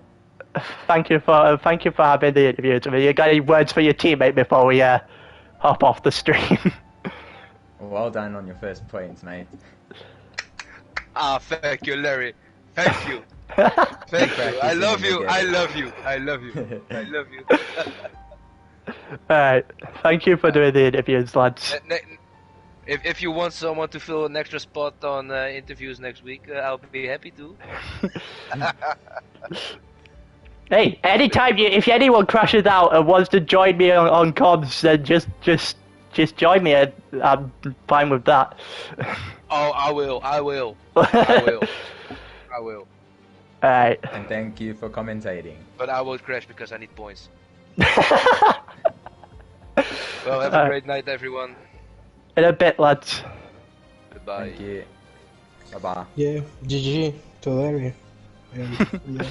thank you for having the interview with me. You got any words for your teammate before we hop off the stream? Well done on your first points, mate. Thank you, Larry. Thank you. Thank you. I love you. I love you. I love you. I love you. Alright. Thank you for doing the interviews, lads. If you want someone to fill an extra spot on interviews next week, I'll be happy to. Hey, anytime if anyone crashes out and wants to join me on comms, then just join me. I'm fine with that. Oh, I will. Alright. And thank you for commentating. But I won't crash because I need points. Well, have a great night, everyone. In a bit, lads. Goodbye. Thank you. Bye bye. Yeah, GG to Larry. And, yeah.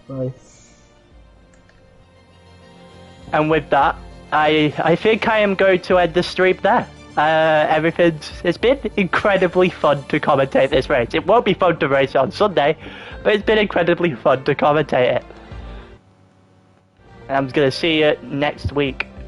Bye. And with that, I think I am going to end the stream there. It's been incredibly fun to commentate this race. It won't be fun to race on Sunday, but it's been incredibly fun to commentate it. And I'm going to see you next week.